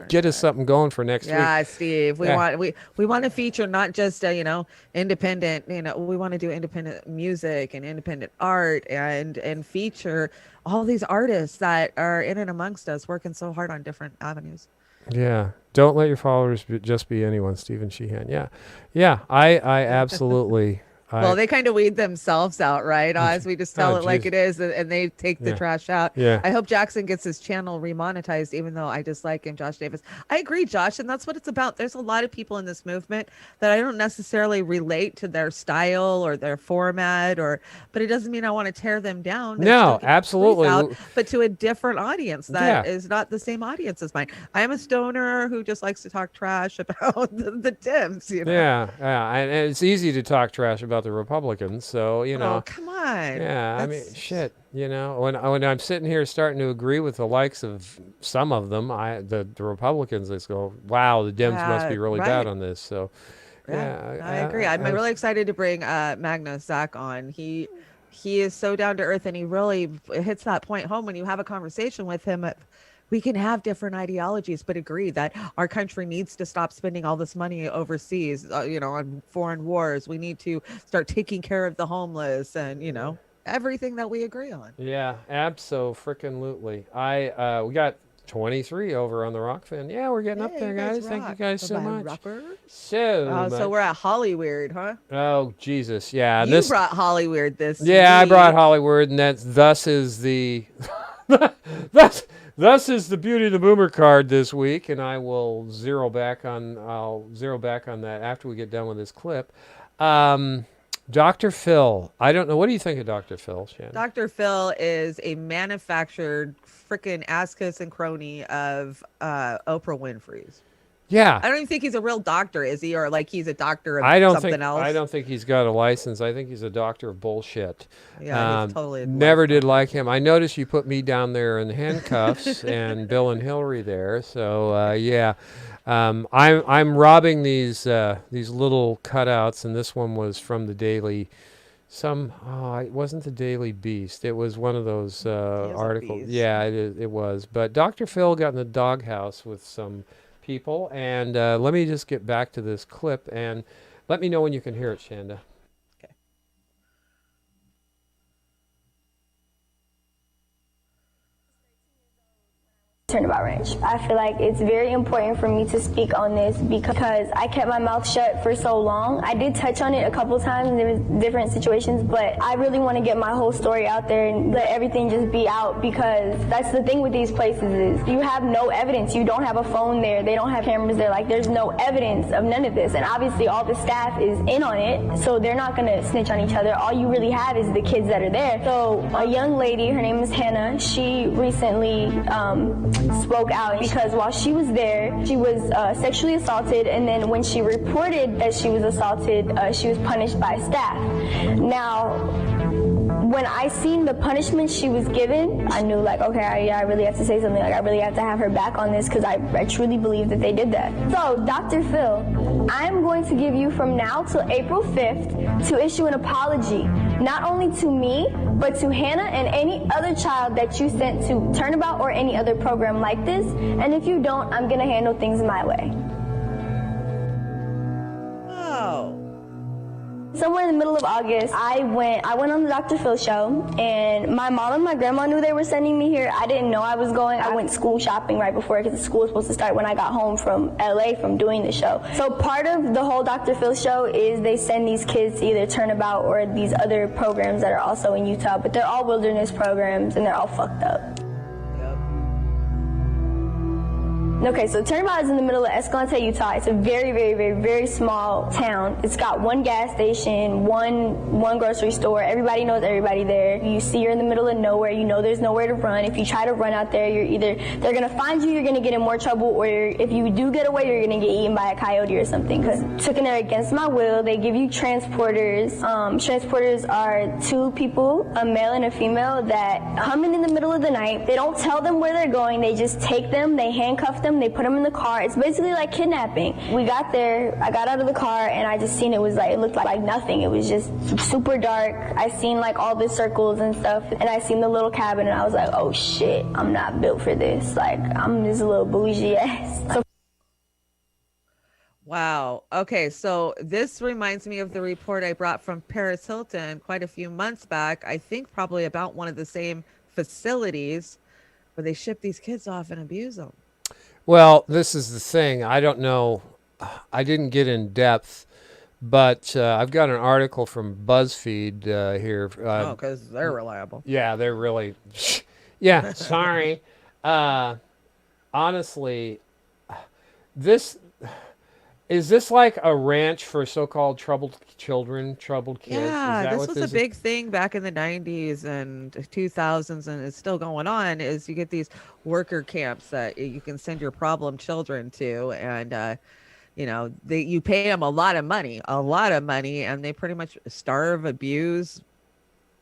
get us something going for next Yeah, week. Steve. We Yeah. want to feature not just independent. We want to do independent music and independent art and feature all these artists that are in and amongst us, working so hard on different avenues. Yeah. Don't let your followers just be anyone, Stephen Sheehan. Yeah. Yeah. I absolutely. Well, they kind of weed themselves out, right? Oz, we just tell Oh, it like geez. it is, and they take the Yeah. trash out. Yeah. I hope Jackson gets his channel remonetized, even though I dislike him, Josh Davis. I agree, Josh, and that's what it's about. There's a lot of people in this movement that I don't necessarily relate to their style or their format, but it doesn't mean I want to tear them down. They're No, still getting absolutely. out, but to a different audience that Yeah. is not the same audience as mine. I am a stoner who just likes to talk trash about the Dems. Yeah. And it's easy to talk trash about the Republicans. So, Oh, come on. Yeah, I mean, That's- shit. When I'm sitting here starting to agree with the likes of some of them, the Republicans, I just go, wow, the Dems must be really bad right. on this. So, Yeah, I agree. I'm really excited to bring Magnus Zach on. He is so down to earth, and he really hits that point home when you have a conversation with him. We can have different ideologies, but agree that our country needs to stop spending all this money overseas, on foreign wars. We need to start taking care of the homeless, and everything that we agree on. Yeah, abso-freaking-lutely. We got 23 over on the rock fan. Yeah, we're getting up there, guys. Thank you guys so much. So we're at Hollyweird, huh? Oh, Jesus. Yeah. You brought Hollyweird this Yeah, I week. brought Hollywood, and thus is the thus is the Beauty of the Boomer card this week, and I'll zero back on that after we get done with this clip. Dr. Phil. I don't know. What do you think of Dr. Phil, Shannon? Dr. Phil is a manufactured freaking ass kiss and crony of Oprah Winfrey's. Yeah. I don't even think he's a real doctor, is he? Or like he's a doctor of something else? I don't think he's got a license. I think he's a doctor of bullshit. Yeah, he's totally never did like him. I noticed you put me down there in handcuffs and Bill and Hillary there. So yeah. I'm robbing these little cutouts, and this one was from the Daily. It wasn't the Daily Beast. It was one of those articles. Yeah, it was. But Dr. Phil got in the doghouse with some people, and let me just get back to this clip, and let me know when you can hear it, Chanda. Turnabout Ranch. I feel like it's very important for me to speak on this because I kept my mouth shut for so long. I did touch on it a couple times in different situations, but I really want to get my whole story out there and let everything just be out, because that's the thing with these places is you have no evidence. You don't have a phone there. They don't have cameras there. Like, there's no evidence of none of this. And obviously all the staff is in on it, so they're not going to snitch on each other. All you really have is the kids that are there. So a young lady, her name is Hannah, she recently spoke out because while she was there, she was sexually assaulted, and then when she reported that she was assaulted, she was punished by staff. Now, when I seen the punishment she was given, I knew, like, okay, I really have to say something. Like, I really have to have her back on this, because I truly believe that they did that. So, Dr. Phil, I'm going to give you from now till April 5th to issue an apology, not only to me, but to Hannah and any other child that you sent to Turnabout or any other program like this. And if you don't, I'm going to handle things my way. Oh. Somewhere in the middle of August, I went on the Dr. Phil show, and my mom and my grandma knew they were sending me here. I didn't know I was going. I went school shopping right before, because the school was supposed to start when I got home from LA from doing the show. So part of the whole Dr. Phil show is they send these kids to either Turnabout or these other programs that are also in Utah, but they're all wilderness programs and they're all fucked up. Okay, so Turnabout is in the middle of Escalante, Utah. It's a very, very, very, very small town. It's got one gas station, one grocery store. Everybody knows everybody there. You see you're in the middle of nowhere. You know there's nowhere to run. If you try to run out there, they're going to find you, you're going to get in more trouble, or if you do get away, you're going to get eaten by a coyote or something. Because took in there against my will. They give you transporters. Transporters are two people, a male and a female, that come in the middle of the night. They don't tell them where they're going. They just take them, they handcuff them, they put them in the car. It's basically like kidnapping. We got there, I got out of the car, and I just seen it looked like nothing. It was just super dark. I seen like all the circles and stuff, and I seen the little cabin, and I was like, oh shit, I'm not built for this. Like, I'm just a little bougie ass. Wow. Okay, so this reminds me of the report I brought from Paris Hilton quite a few months back. I think probably about one of the same facilities where they ship these kids off and abuse them. Well, this is the thing. I don't know. I didn't get in depth, but I've got an article from BuzzFeed here. Because they're reliable. Yeah, they're really. Yeah, sorry. Honestly, is this like a ranch for so-called troubled children, troubled kids? Yeah, this was a big thing back in the 90s and 2000s, and it's still going on, is you get these worker camps that you can send your problem children to, and you pay them a lot of money, and they pretty much starve, abuse,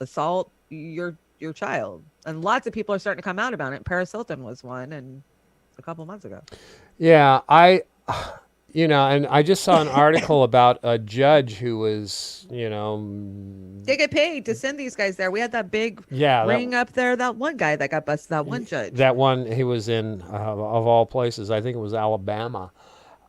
assault your child. And lots of people are starting to come out about it. Paris Hilton was one, and a couple months ago. Yeah, and I just saw an article about a judge who was, they get paid to send these guys there. We had that big ring up there. That one guy that got busted, that one judge. That one, he was in, of all places, I think it was Alabama.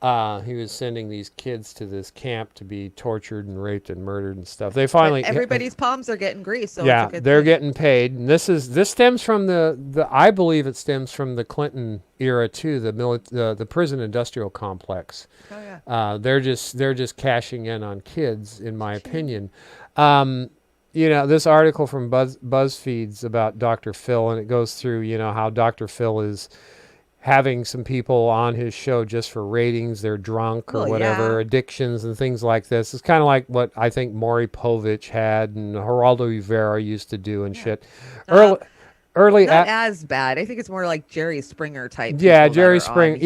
He was sending these kids to this camp to be tortured and raped and murdered and stuff. They finally But everybody's palms are getting greased, so yeah, it's a good they're thing. getting paid. And this stems from the I believe it stems from the Clinton era too, the prison industrial complex. Oh yeah. They're just cashing in on kids, in my opinion. This article from BuzzFeed's about Dr. Phil, and it goes through, how Dr. Phil is having some people on his show just for ratings. They're drunk or whatever, addictions and things like this. It's kind of like what I think Maury Povich had and Geraldo Rivera used to do and shit. Early not as bad. I think it's more like Jerry Springer type. Yeah, Jerry Springer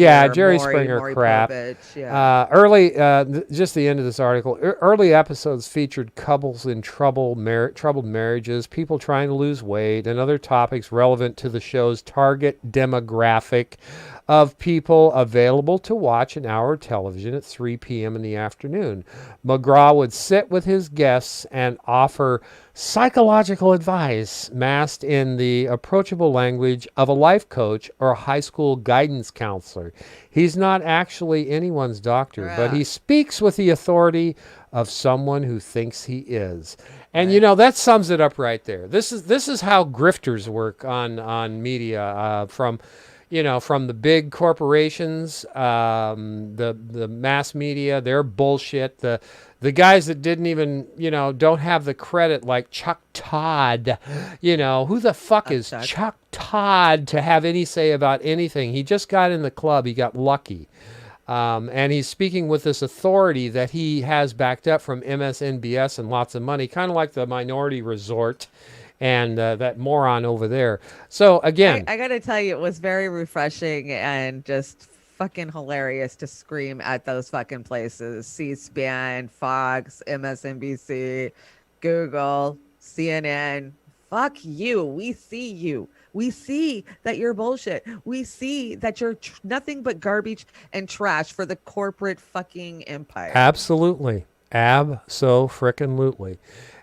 crap. Povich, just the end of this article. Early episodes featured couples in troubled marriages, people trying to lose weight, and other topics relevant to the show's target demographic of people available to watch an hour of television at 3 p.m. in the afternoon. McGraw would sit with his guests and offer psychological advice masked in the approachable language of a life coach or a high school guidance counselor. He's not actually anyone's doctor, but he speaks with the authority of someone who thinks he is. And that sums it up right there. This is how grifters work on media, from the big corporations, the mass media, their bullshit, the guys that didn't even, don't have the credit, like Chuck Todd. Who the fuck is Chuck Todd to have any say about anything? He just got in the club. He got lucky. And he's speaking with this authority that he has backed up from MSNBS and lots of money, kind of like the Minority Resort and that moron over there. So again, I got to tell you, it was very refreshing and just fucking hilarious to scream at those fucking places: C-SPAN, Fox, MSNBC, Google, CNN. Fuck you. We see you. We see that you're bullshit. We see that you're nothing but garbage and trash for the corporate fucking empire. Absolutely. Abso-frickin-lutely.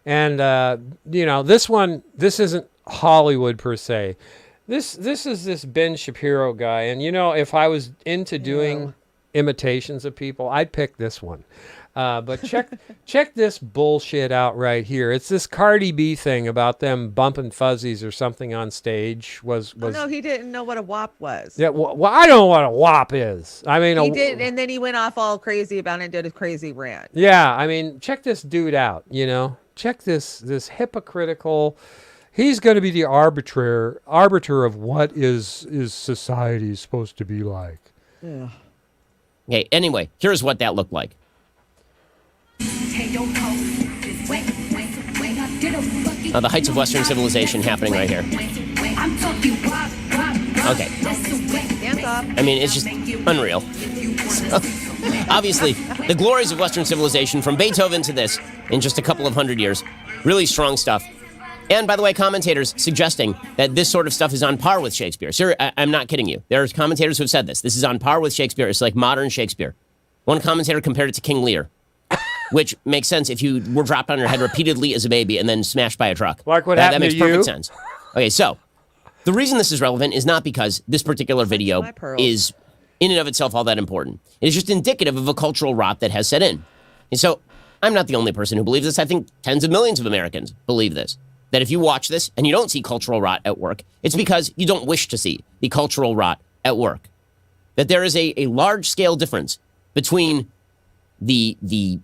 And, this isn't Hollywood per se. This is this Ben Shapiro guy. And, if I was into doing imitations of people, I'd pick this one. But check this bullshit out right here. It's this Cardi B thing about them bumping fuzzies or something on stage. Was no, he didn't know what a WAP was. Yeah, well, I don't know what a WAP is. I mean, he did, and then he went off all crazy about it and did a crazy rant. Yeah, I mean, check this dude out. Check this hypocritical. He's going to be the arbiter of what is society supposed to be like. Yeah. Okay. Anyway, here's what that looked like. The heights of Western civilization happening right here. Okay. I mean, it's just unreal. So, obviously, the glories of Western civilization from Beethoven to this in just a couple of hundred years. Really strong stuff. And by the way, commentators suggesting that this sort of stuff is on par with Shakespeare. Sir, I'm not kidding you. There's commentators who have said this. This is on par with Shakespeare. It's like modern Shakespeare. One commentator compared it to King Lear, which makes sense if you were dropped on your head repeatedly as a baby and then smashed by a truck. Like what that happened makes to perfect you? sense. Okay, so the reason this is relevant is not because this particular video is in and of itself all that important. It is just indicative of a cultural rot that has set in. And so I'm not the only person who believes this. I think tens of millions of Americans believe this. That if you watch this and you don't see cultural rot at work, it's because you don't wish to see the cultural rot at work. That there is a large-scale difference between the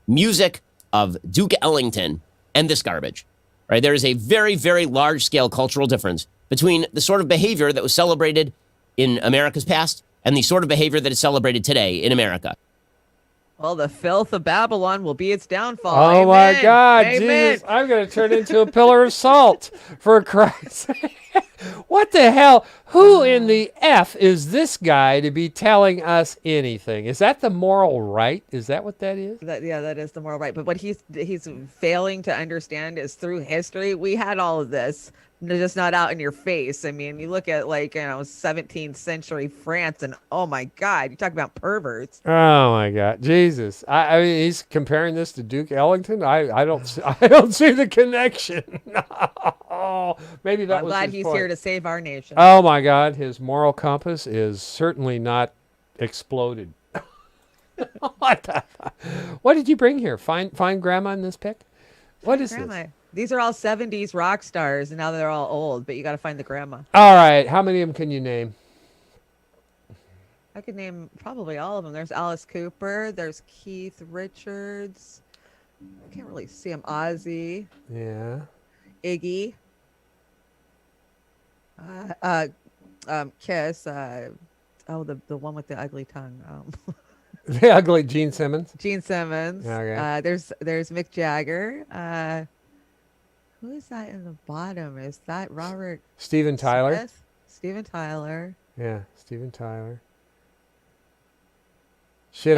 music of Duke Ellington and this garbage. Right? There is a very, very large-scale cultural difference between the sort of behavior that was celebrated in America's past and the sort of behavior that is celebrated today in America. Well, the filth of Babylon will be its downfall. Oh, Amen. my God, Amen. Jesus. I'm going to turn into a pillar of salt, for Christ's sake. What the hell? Who in the F is this guy to be telling us anything? Is that the moral right? Is that what that is? That is the moral right. But what he's failing to understand is through history, we had all of this. They're just not out in your face. I mean, you look at 17th century France, and oh my God, you talk about perverts. Oh my God, Jesus! I mean, he's comparing this to Duke Ellington. I don't see the connection. Oh, maybe that I'm was. glad his he's point. here to save our nation. Oh my God, his moral compass is certainly not exploded. What did you bring here? Find grandma in this pic? What is Grandma. this? These are all 70s rock stars, and now they're all old, but you got to find the grandma. All right. How many of them can you name? I could name probably all of them. There's Alice Cooper. There's Keith Richards. I can't really see him. Ozzy. Yeah. Iggy. Kiss. The one with the ugly tongue. The ugly Gene Simmons. Gene Simmons. Okay. There's Mick Jagger. Who is that in the bottom? Is that Robert Steven Tyler? Smith? Steven Tyler. Yeah, Steven Tyler. Shit,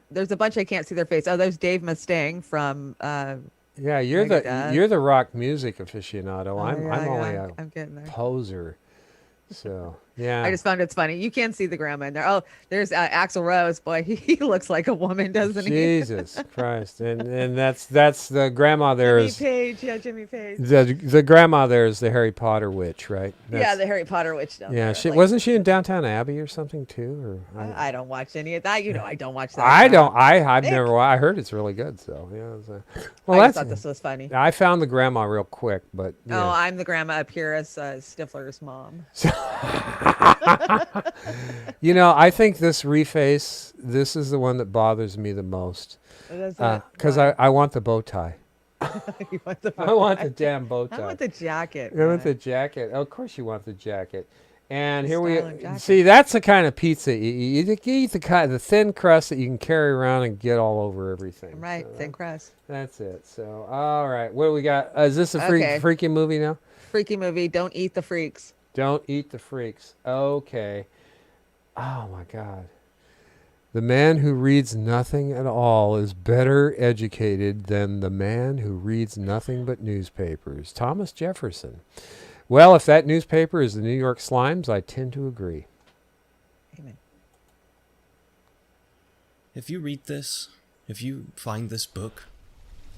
there's a bunch I can't see their face. Oh, there's Dave Mustaine from. Yeah, you're the rock music aficionado. I'm getting there. Poser. So yeah, I just found it's funny. You can see the grandma in there. Oh, there's Axl Rose. Boy, he looks like a woman, doesn't he? Jesus Christ! And that's the grandma there. Jimmy Page. The grandma there is the Harry Potter witch, right? Yeah, the Harry Potter witch. Yeah, wasn't she in Downton Abbey or something too? Or I don't watch any of that. I don't watch that. I've never. I heard it's really good. So yeah. Well, I thought this was funny. I found the grandma real quick, but yeah. Oh, I'm the grandma up here as Stifler's mom. I think this reface, this is the one that bothers me the most. Because I want the bow tie. You want the bow I want tie? the damn bow tie. I want the jacket. I want the jacket. Oh, of course you want the jacket. And here jacket. see, that's the kind of pizza you eat the thin crust that you can carry around and get all over everything. Right, thin crust. That's it. So, all right. What do we got? Is this a freaky movie now? Freaky movie. Don't eat the freaks. Don't eat the freaks. Okay. Oh, my God. The man who reads nothing at all is better educated than the man who reads nothing but newspapers. Thomas Jefferson. Well, if that newspaper is the New York Slimes, I tend to agree. Amen. If you read this, if you find this book,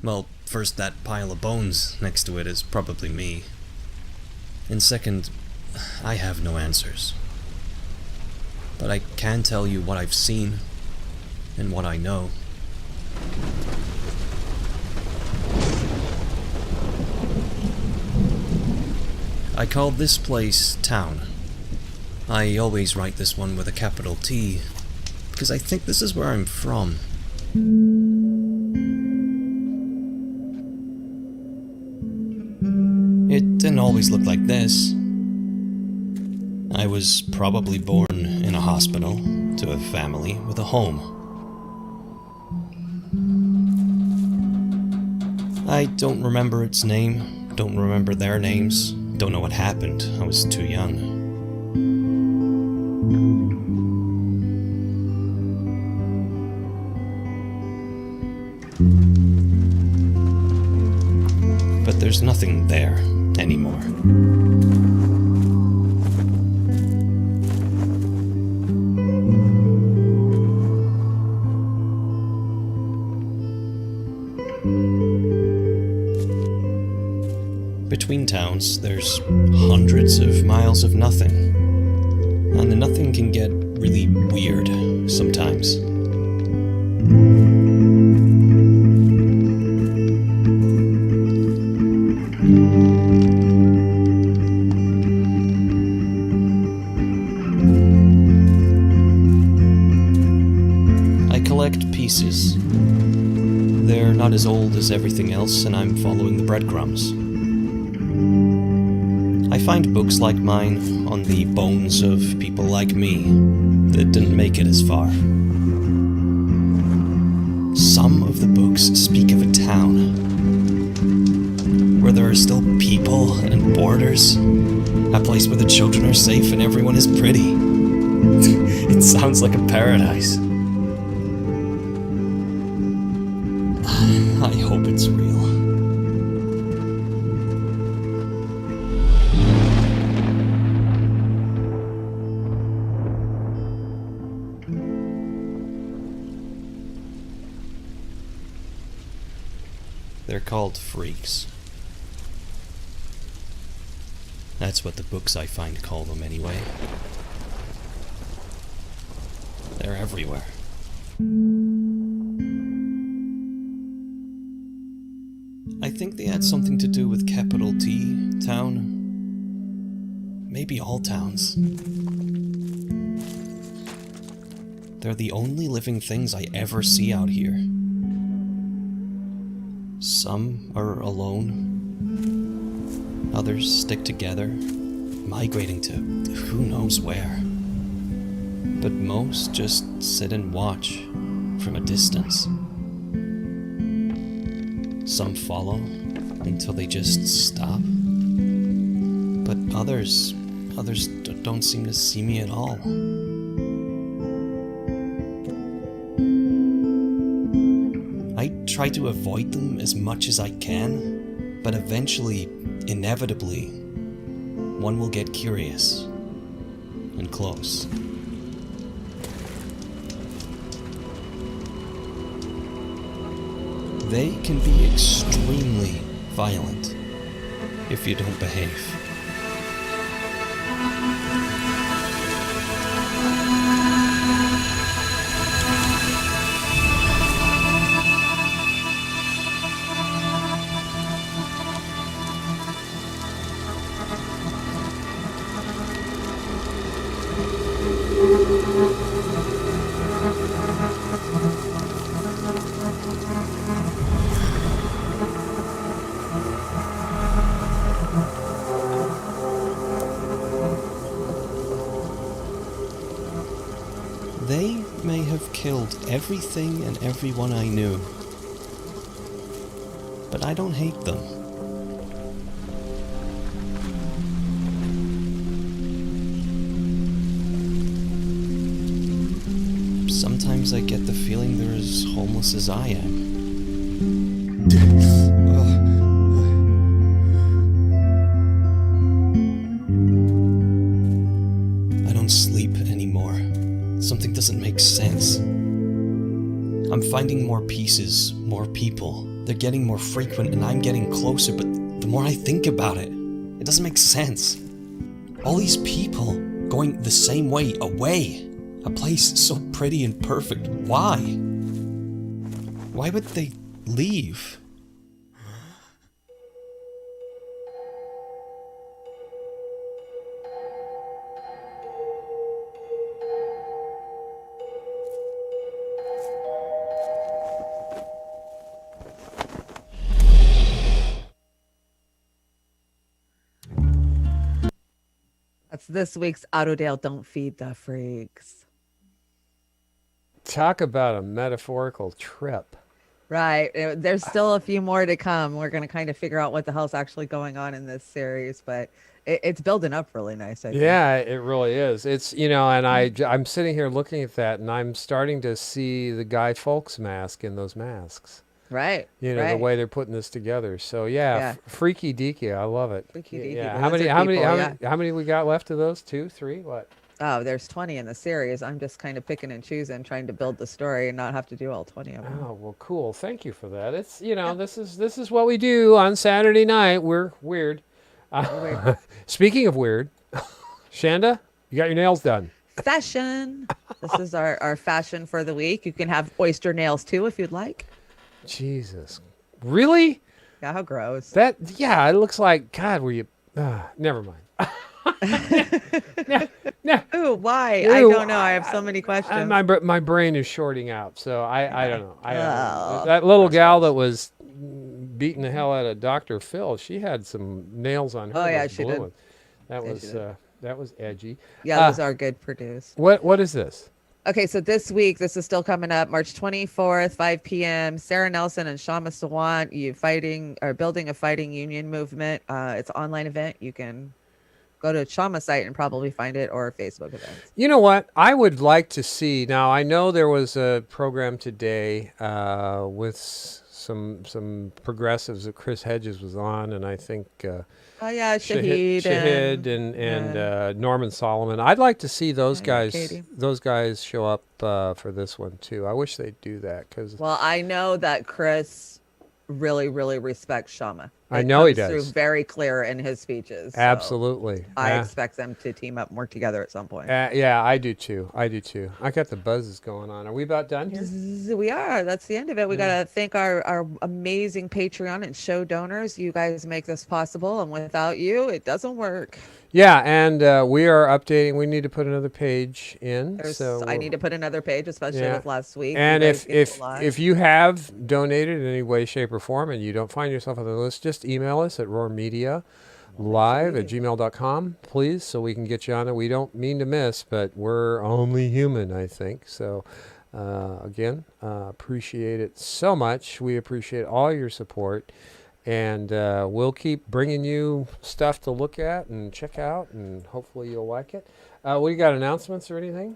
well, first, that pile of bones next to it is probably me. And second, I have no answers. But I can tell you what I've seen and what I know. I call this place town. I always write this one with a capital T, because I think this is where I'm from. It didn't always look like this. I was probably born in a hospital to a family with a home. I don't remember its name, don't remember their names, don't know what happened, I was too young. But there's nothing there anymore. Between towns, there's hundreds of miles of nothing. And the nothing can get really weird sometimes. I collect pieces. They're not as old as everything else, and I'm following the breadcrumbs. I find books like mine on the bones of people like me that didn't make it as far. Some of the books speak of a town where there are still people and borders, a place where the children are safe and everyone is pretty. It sounds like a paradise. I hope it's real. They're called freaks. That's what the books I find call them anyway. They're everywhere. I think they had something to do with capital T, town. Maybe all towns. They're the only living things I ever see out here. Some are alone. Others stick together, migrating to who knows where. But most just sit and watch from a distance. Some follow until they just stop. But others don't seem to see me at all. I try to avoid them as much as I can, but eventually, inevitably, one will get curious and close. They can be extremely violent if you don't behave. They may have killed everything and everyone I knew, but I don't hate them. Sometimes I get the feeling they're as homeless as I am. I don't sleep anymore. Something doesn't make sense. I'm finding more pieces, more people. They're getting more frequent and I'm getting closer, but the more I think about it, it doesn't make sense. All these people going the same way away. A place so pretty and perfect. Why? Why would they leave? That's this week's Autodale Don't Feed the Freaks. Talk about a metaphorical trip. Right. There's still a few more to come. We're going to kind of figure out what the hell's actually going on in this series, but it's building up really nice. I think. Yeah, it really is. It's, and I'm sitting here looking at that and I'm starting to see the Guy Fawkes mask in those masks. Right. The way they're putting this together. So yeah. Freaky deaky. I love it. Freaky deaky. Yeah. How many we got left of those? 2, 3? What? Oh, there's 20 in the series. I'm just kind of picking and choosing, trying to build the story and not have to do all 20 of them. Oh, well, cool. Thank you for that. It's, this is what we do on Saturday night. We're weird. Speaking of weird, Chanda, you got your nails done. Fashion. This is our fashion for the week. You can have oyster nails too if you'd like. Jesus. Really? Yeah, how gross. It looks like, God, were you, never mind. No. Ooh, why? I don't know. I have so many questions. My brain is shorting out, so I don't know. That little gal that was beating the hell out of Dr. Phil, she had some nails on her. Oh yeah, she did. That was edgy. Yeah, those are good produced. What is this? Okay, so this week, this is still coming up, March 24th, 5 p.m. Sarah Nelson and Shama Sawant, building a fighting union movement. It's an online event. You can go to Shama site and probably find it, or Facebook events. You know what? I would like to see. Now, I know there was a program today with some progressives that Chris Hedges was on, and I think Shahid and Norman Solomon. I'd like to see those guys show up for this one too. I wish they'd do that because. Well, I know that Chris really, really respects Shama. I know he comes does. through very clear in his speeches. So Absolutely. I expect them to team up and work together at some point. Yeah, I do too. I got the buzzes going on. Are we about done here? We are. That's the end of it. We got to thank our amazing Patreon and show donors. You guys make this possible, and without you, it doesn't work. Yeah, and we are updating. We need to put another page in. I need to put another page, especially with last week. And if you have donated in any way, shape, or form, and you don't find yourself on the list, just email us at roarmedialive@gmail.com, please, so we can get you on it. We don't mean to miss, but we're only human, I think. So, again, appreciate it so much. We appreciate all your support. And we'll keep bringing you stuff to look at and check out, and hopefully you'll like it. We got announcements or anything?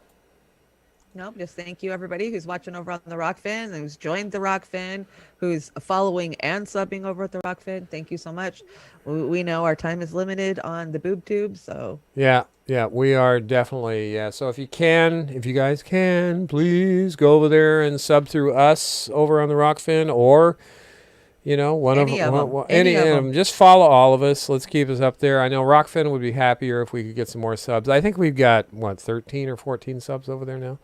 No, just thank you, everybody who's watching over on the Rockfin, who's joined the Rockfin, who's following and subbing over at the Rockfin. Thank you so much. We know our time is limited on the boob tube, so. Yeah, we are definitely, So if you guys can, please go over there and sub through us over on the Rockfin, or any of them. Just follow all of us. Let's keep us up there. I know Rockfin would be happier if we could get some more subs. I think we've got 13 or 14 subs over there now.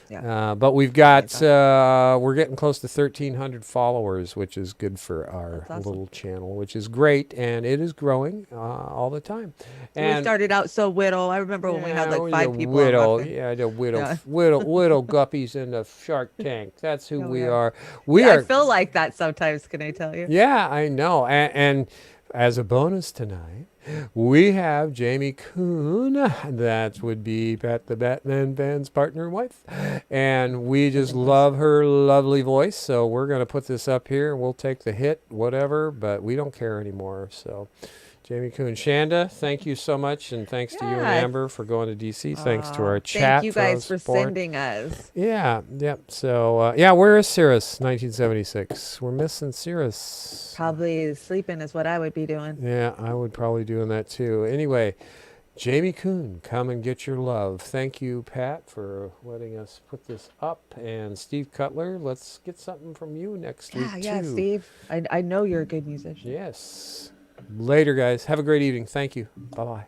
Yeah. But we've got we're getting close to 1,300 followers, which is good for our little channel, which is great, and it is growing all the time. And we started out so little. I remember when we had like 5 people. The little guppies in the Shark Tank. That's who we are. I feel like that sometimes. Can I tell you? Yeah, I know. And as a bonus tonight, we have Jamie Kuhn. That would be Pat the Batman Van's partner and wife. And we just love her lovely voice. So we're going to put this up here. We'll take the hit, whatever, but we don't care anymore. So Jamie Kuhn. Shanda, thank you so much. And thanks to you and Amber for going to D.C. Thanks to our chat. Thank you guys for sending us. Yeah. So, where is Cirrus 1976? We're missing Cirrus. Probably sleeping is what I would be doing. Yeah, I would probably doing that too. Anyway, Jamie Kuhn, come and get your love. Thank you, Pat, for letting us put this up. And Steve Cutler, let's get something from you next week, too. Yeah, Steve. I know you're a good musician. Yes. Later, guys. Have a great evening. Thank you. Bye-bye.